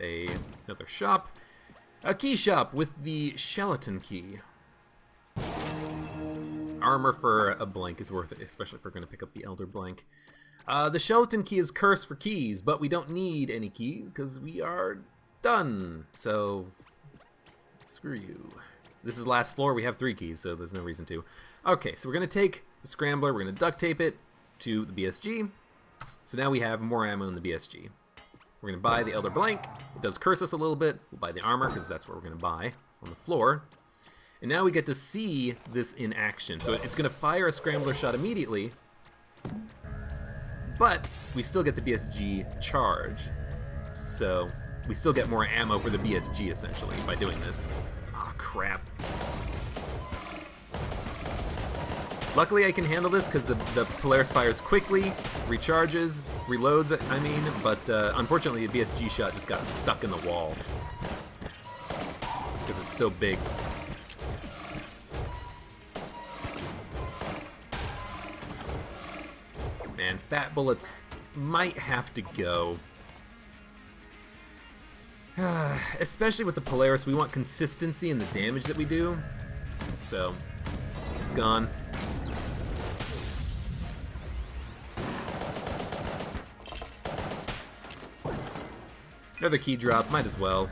another shop. A key shop with the Chillin key. Armor for a blank is worth it, especially if we're going to pick up the Elder Blank. The Chillin key is cursed for keys, but we don't need any keys, because we are done. So, screw you. This is the last floor. We have 3 keys, so there's no reason to. Okay, so we're going to take the Scrambler. We're going to duct tape it to the BSG. So now we have more ammo in the BSG. We're going to buy the Elder Blank. It does curse us a little bit. We'll buy the armor, because that's what we're going to buy on the floor. And now we get to see this in action. So it's going to fire a Scrambler shot immediately, but we still get the BSG charge. So we still get more ammo for the BSG, essentially, by doing this. Oh, crap. Luckily, I can handle this because the Polaris fires quickly, recharges, reloads, I mean, but unfortunately, the BSG shot just got stuck in the wall because it's so big. Man, fat bullets might have to go. Especially with the Polaris, we want consistency in the damage that we do. So, It's gone. Another key drop, might as well.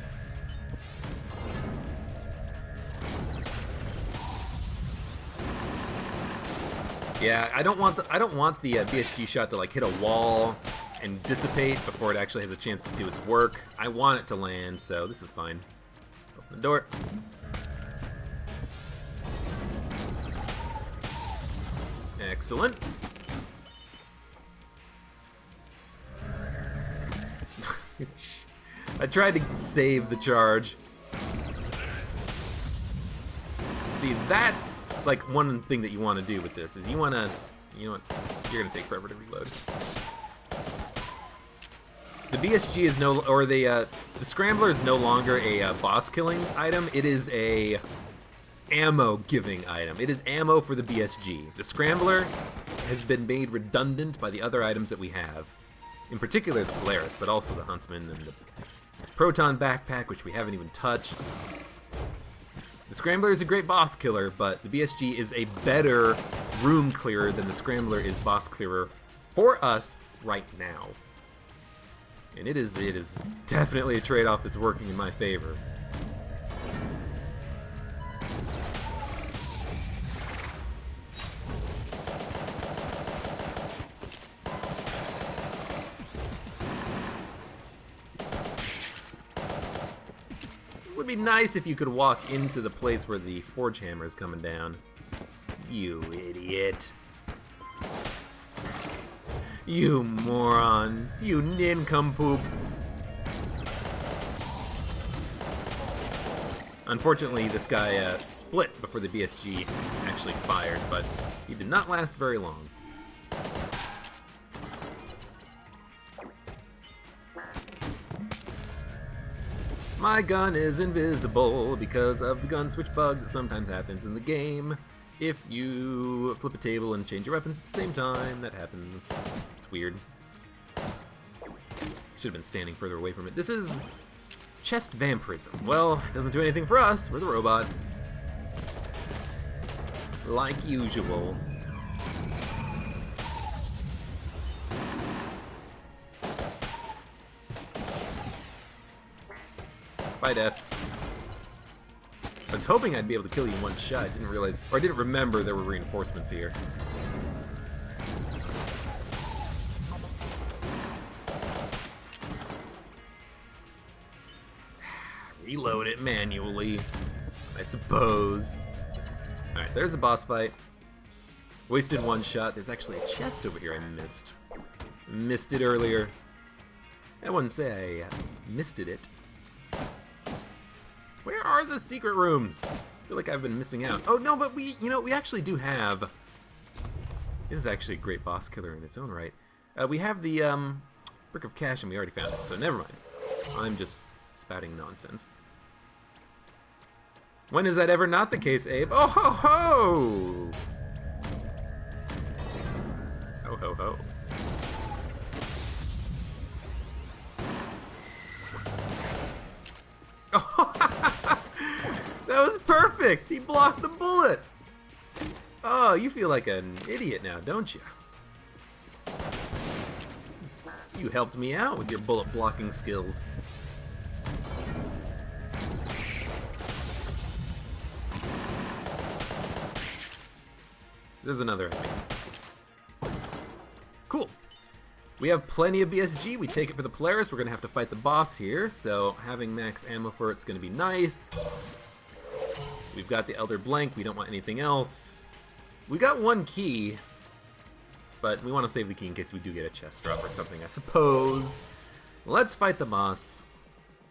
Yeah, I don't want the BSG shot to like hit a wall and dissipate before it actually has a chance to do its work. I want it to land, so this is fine. Open the door. Excellent. I tried to save the charge. See, that's like one thing that you want to do with this is you want to, you know what, you're gonna take forever to reload. The BSG is the Scrambler is no longer a boss killing item. It is a ammo giving item. It is ammo for the BSG. The Scrambler has been made redundant by the other items that we have. In particular the Polaris, but also the Huntsman and the Proton Backpack, which we haven't even touched. The Scrambler is a great boss killer, but the BSG is a better room clearer than the Scrambler is boss clearer for us right now. And it is definitely a trade-off that's working in my favor. It would be nice if you could walk into the place where the Forge Hammer is coming down. You idiot. You moron. You nincompoop. Unfortunately, this guy split before the BSG actually fired, but he did not last very long. My gun is invisible because of the gun switch bug that sometimes happens in the game. If you flip a table and change your weapons at the same time, that happens. It's weird. Should have been standing further away from it. This is chest vampirism. Well, it doesn't do anything for us. We're the robot. Like usual. Bye, Death. I was hoping I'd be able to kill you in one shot. I didn't realize, or I didn't remember there were reinforcements here. Reload it manually, I suppose. Alright, there's a boss fight. Wasted one shot. There's actually a chest over here I missed. Missed it earlier. I wouldn't say I missed it. Where are the secret rooms? I feel like I've been missing out. Oh no, but we actually do have. This is actually a great boss killer in its own right. We have the Brick of Cash, and we already found it, so never mind. I'm just spouting nonsense. When is that ever not the case, Abe? Oh ho ho! Ho ho ho. That was perfect! He blocked the bullet! Oh, you feel like an idiot now, don't you? You helped me out with your bullet blocking skills. There's another enemy. Cool. We have plenty of BSG. We take it for the Polaris. We're going to have to fight the boss here, so having max ammo for it's going to be nice. We've got the Elder Blank. We don't want anything else. We got one key, but we want to save the key in case we do get a chest drop or something, I suppose. Let's fight the boss.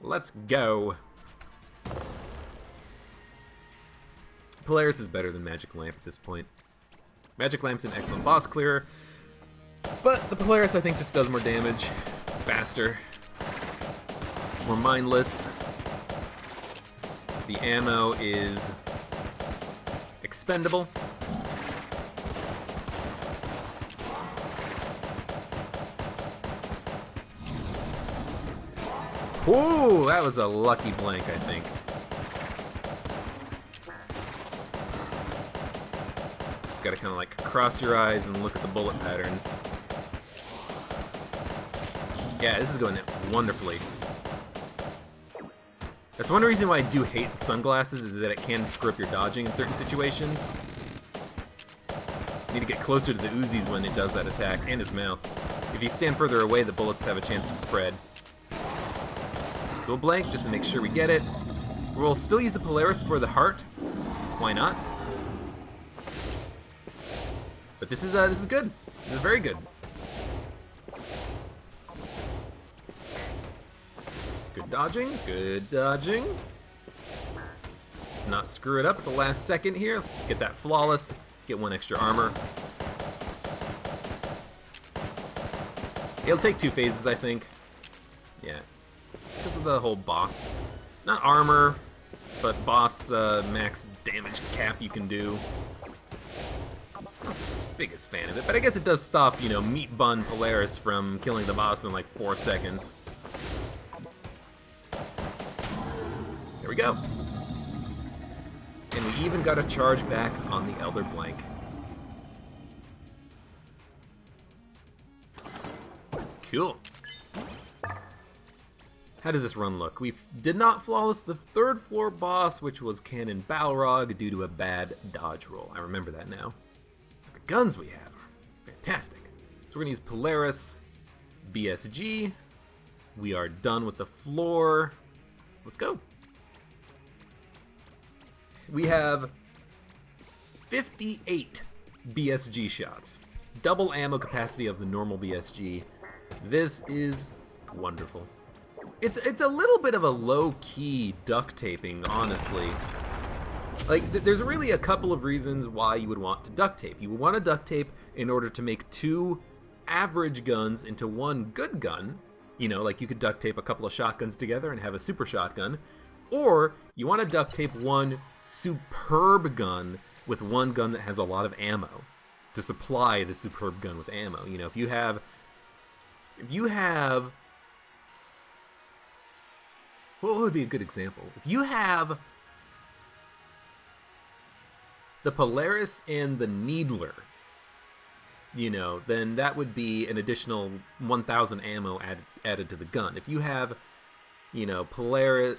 Let's go. Polaris is better than Magic Lamp at this point. Magic Lamp's an excellent boss clearer, but the Polaris, I think, just does more damage, faster, more mindless. The ammo is expendable. Ooh, that was a lucky blank, I think. gotta kind of like cross your eyes and look at the bullet patterns. Yeah, this is going wonderfully. That's one reason why I do hate the sunglasses, is that it can screw up your dodging in certain situations. You need to get closer to the Uzis when it does that attack, and his mouth. If you stand further away, the bullets have a chance to spread. So we'll blank just to make sure we get it. We'll still use a Polaris for the heart. Why not? But this is good. This is very good. Good dodging. Good dodging. Let's not screw it up at the last second here. Get that flawless. Get one extra armor. It'll take 2 phases, I think. Yeah. Because of the whole boss. Not armor, but boss max damage cap you can do. Biggest fan of it, but I guess it does stop, you know, Meat Bun Polaris from killing the boss in like 4 seconds. There we go. And we even got a charge back on the Elder Blank. Cool. How does this run look? We did not flawless the 3rd floor boss, which was Cannon Balrog, due to a bad dodge roll. I remember that now. The guns we have are fantastic. So we're gonna use Polaris, BSG. We are done with the floor. Let's go. We have 58 BSG shots. Double ammo capacity of the normal BSG. This is wonderful. It's a little bit of a low-key duct taping, honestly. Like, there's really a couple of reasons why you would want to duct tape. You would want to duct tape in order to make 2 average guns into 1 good gun. You know, like you could duct tape a couple of shotguns together and have a super shotgun. Or you want to duct tape 1 superb gun with 1 gun that has a lot of ammo to supply the superb gun with ammo. You know, if you have what would be a good example? If you have the Polaris and the Needler, you know, then that would be an additional 1,000 ammo added to the gun. If you have, you know, Polaris,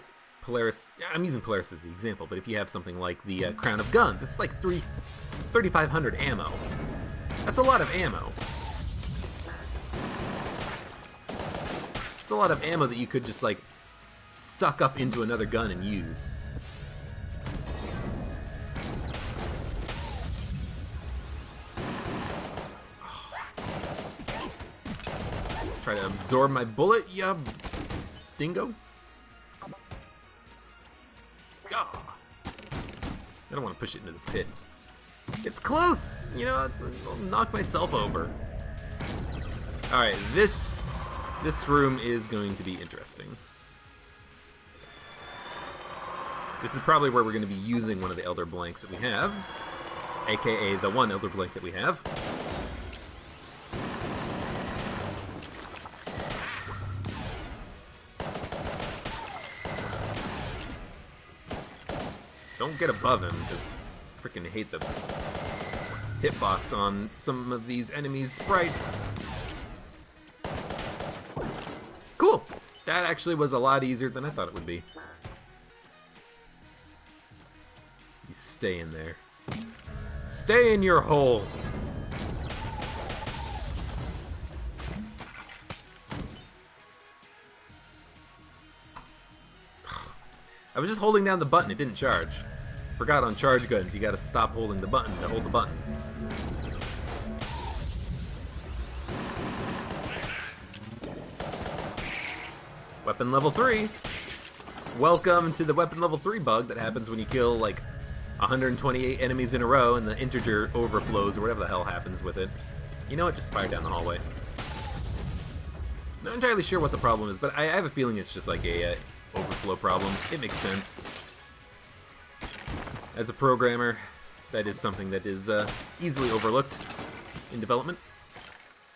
I'm using Polaris as the example, but if you have something like the Crown of Guns, it's like 3,500 ammo. That's a lot of ammo. It's a lot of ammo that you could just like suck up into another gun and use. Try to absorb my bullet, ya dingo. God. I don't want to push it into the pit. It's close! You know, I'll knock myself over. Alright, this room is going to be interesting. This is probably where we're going to be using one of the Elder Blanks that we have, aka the one Elder Blank that we have. Don't get above him, because I freaking hate the hitbox on some of these enemies' sprites. Cool! That actually was a lot easier than I thought it would be. You stay in there. Stay in your hole! I was just holding down the button, it didn't charge. Forgot on charge guns, you gotta stop holding the button to hold the button. Weapon level 3. Welcome to the weapon level 3 bug that happens when you kill like 128 enemies in a row and the integer overflows or whatever the hell happens with it. You know what, just fire down the hallway. Not entirely sure what the problem is, but I have a feeling it's just like a overflow problem. It makes sense. As a programmer, that is something that is easily overlooked in development.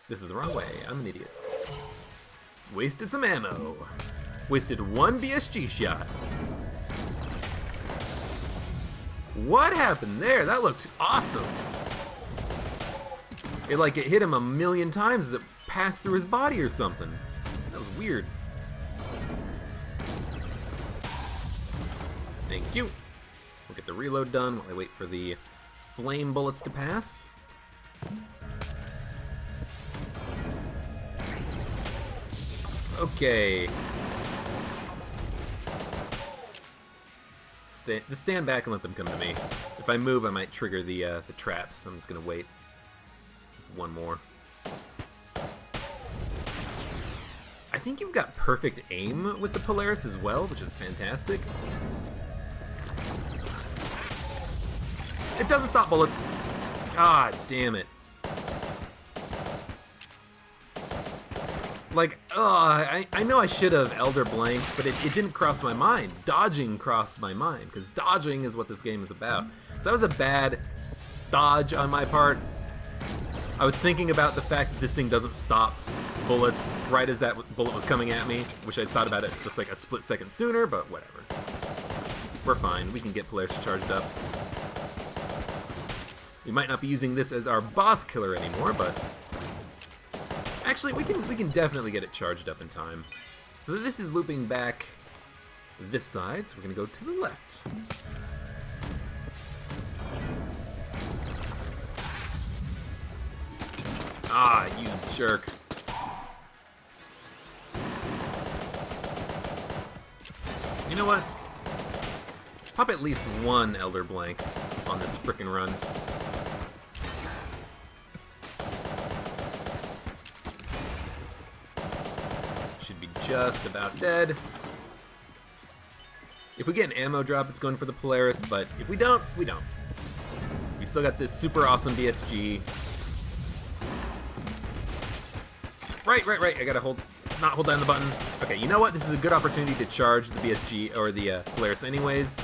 This is the wrong way. I'm an idiot. Wasted some ammo. Wasted 1 BSG shot. What happened there? That looked awesome. It hit him a million times as it passed through his body or something. That was weird. Thank you. We'll get the reload done while I wait for the flame bullets to pass. Okay. Just stand back and let them come to me. If I move, I might trigger the traps. I'm just gonna wait. Just one more. I think you've got perfect aim with the Polaris as well, which is fantastic. It doesn't stop bullets. God damn it. Like, I know I should have Elder Blank, but it didn't cross my mind. Dodging crossed my mind, because dodging is what this game is about. So that was a bad dodge on my part. I was thinking about the fact that this thing doesn't stop bullets right as that bullet was coming at me. Wish I'd thought about it just like a split second sooner, but whatever. We're fine. We can get Polaris charged up. We might not be using this as our boss killer anymore, but actually we can definitely get it charged up in time. So this is looping back this side, so we're gonna go to the left. Ah, you jerk. You know what? Pop at least one Elder Blank on this frickin' run. Should be just about dead. If we get an ammo drop, it's going for the Polaris, but if we don't, we don't. We still got this super awesome BSG. Right. I gotta not hold down the button. Okay, you know what? This is a good opportunity to charge the BSG, or the Polaris anyways.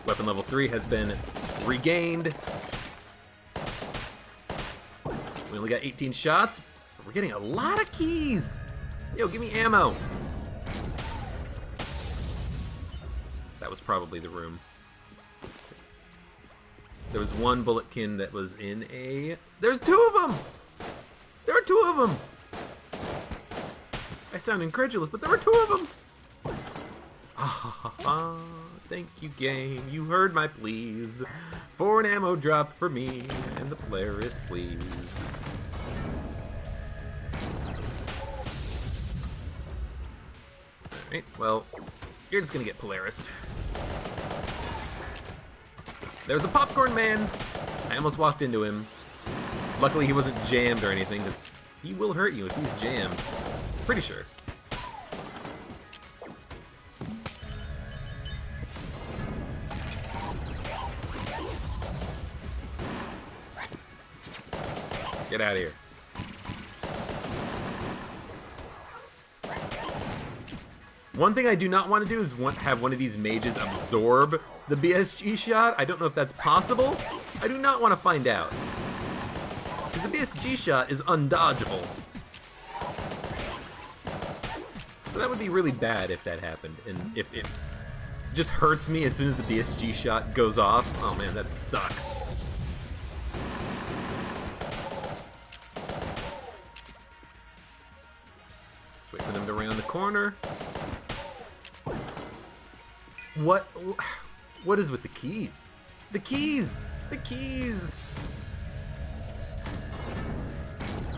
Weapon level 3 has been regained. We only got 18 shots, but we're getting a lot of keys. Yo, give me ammo. That was probably the room. There was one bulletkin that was in a... There's two of them! There are two of them! I sound incredulous, but there were two of them! Ah, thank you, game. You heard my pleas. For an ammo drop for me and the Polaris, please. Alright, well, you're just gonna get Polarised. There's a popcorn man! I almost walked into him. Luckily he wasn't jammed or anything, because he will hurt you if he's jammed. Pretty sure. Get out of here. One thing I do not want to do is have one of these mages absorb the BSG shot. I don't know if that's possible. I do not want to find out. Because the BSG shot is undodgeable. So that would be really bad if that happened. And if it just hurts me as soon as the BSG shot goes off. Oh man, that'd suck. Let's wait for them to round the corner. What is with the keys? The keys! The keys!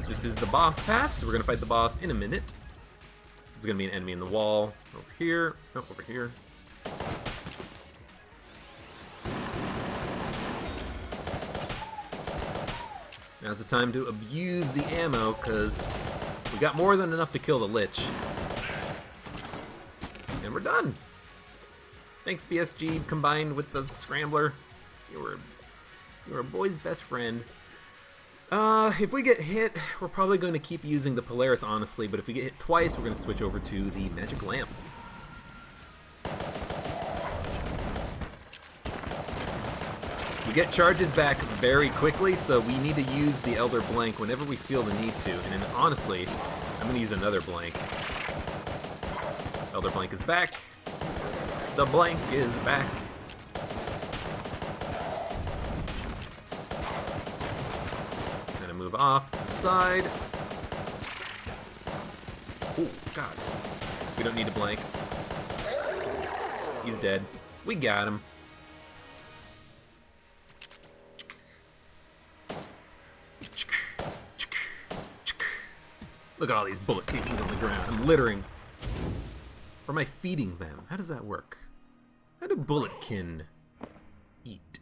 This is the boss path, so we're gonna fight the boss in a minute. There's gonna be an enemy in the wall. Over here. Oh, over here. Now's the time to abuse the ammo, because we got more than enough to kill the Lich. And we're done. Thanks, BSG, combined with the Scrambler. You're a boy's best friend. If we get hit, we're probably going to keep using the Polaris, honestly, but if we get hit twice, we're going to switch over to the Magic Lamp. We get charges back very quickly, so we need to use the Elder Blank whenever we feel the need to, and then, honestly, I'm going to use another blank. Elder Blank is back. The blank is back. move off to the side. Oh, God. We don't need to blank. He's dead. We got him. Look at all these bullet casings on the ground. I'm littering. Or am I feeding them? How does that work? How do bulletkin eat?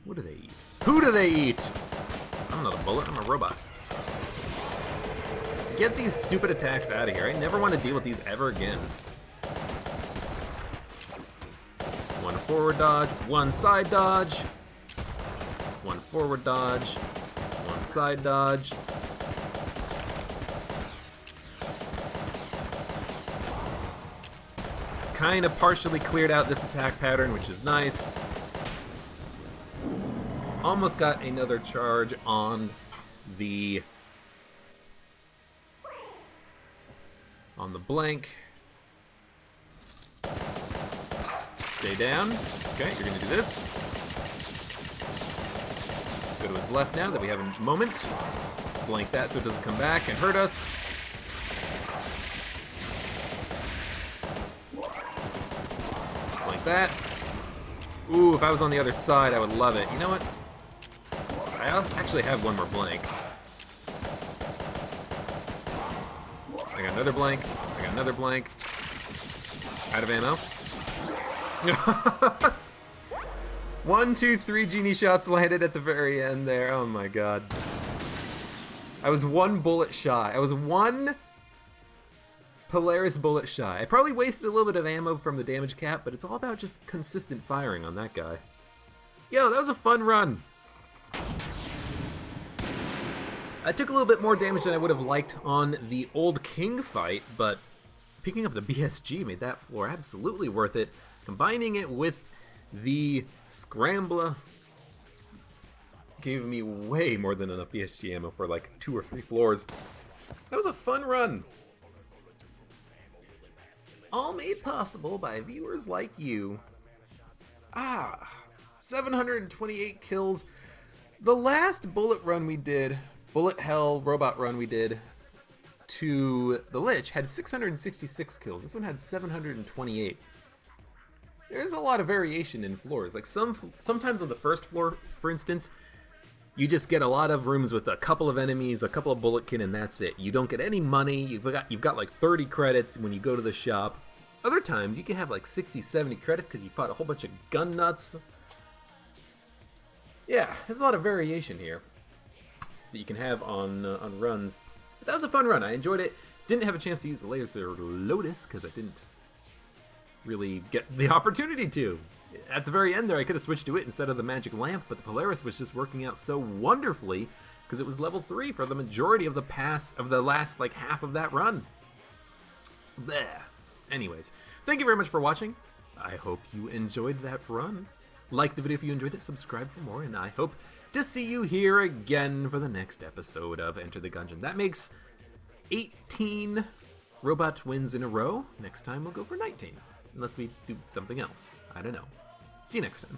What do they eat? Who do they eat? I'm not a bullet, I'm a robot. Get these stupid attacks out of here. I never want to deal with these ever again. One forward dodge, one side dodge. One forward dodge, one side dodge. Kind of partially cleared out this attack pattern, which is nice. Almost got another charge on the blank. Stay down. Okay, you're gonna do this. Go to his left now that we have a moment. Blank that so it doesn't come back and hurt us. Blank that. Ooh, if I was on the other side, I would love it. You know what? I actually have one more blank. I got another blank. I got another blank. Out of ammo. 1, 2, 3 genie shots landed at the very end there. Oh my god. I was one bullet shy. I was one Polaris bullet shy. I probably wasted a little bit of ammo from the damage cap, but it's all about just consistent firing on that guy. Yo, that was a fun run. I took a little bit more damage than I would have liked on the old king fight, but picking up the BSG made that floor absolutely worth it. Combining it with the Scrambler gave me way more than enough BSG ammo for like 2 or 3 floors. That was a fun run. All made possible by viewers like you. 728 kills. The last bullet run we did, bullet hell robot run we did to the Lich had 666 kills. This one had 728. There's a lot of variation in floors. Like sometimes on the first floor, for instance, you just get a lot of rooms with a couple of enemies, a couple of bulletkin, and that's it. You don't get any money. You've got like 30 credits when you go to the shop. Other times you can have like 60, 70 credits because you fought a whole bunch of gun nuts. Yeah, there's a lot of variation here that you can have on runs. But that was a fun run. I enjoyed it. Didn't have a chance to use the laser Lotus because I didn't really get the opportunity to. At the very end there, I could have switched to it instead of the magic lamp, but the Polaris was just working out so wonderfully because it was level 3 for the majority of the last like half of that run. Bleh. Anyways, thank you very much for watching. I hope you enjoyed that run. Like the video if you enjoyed it, subscribe for more, and I hope to see you here again for the next episode of Enter the Gungeon. That makes 18 robot wins in a row. Next time we'll go for 19. Unless we do something else. I don't know. See you next time.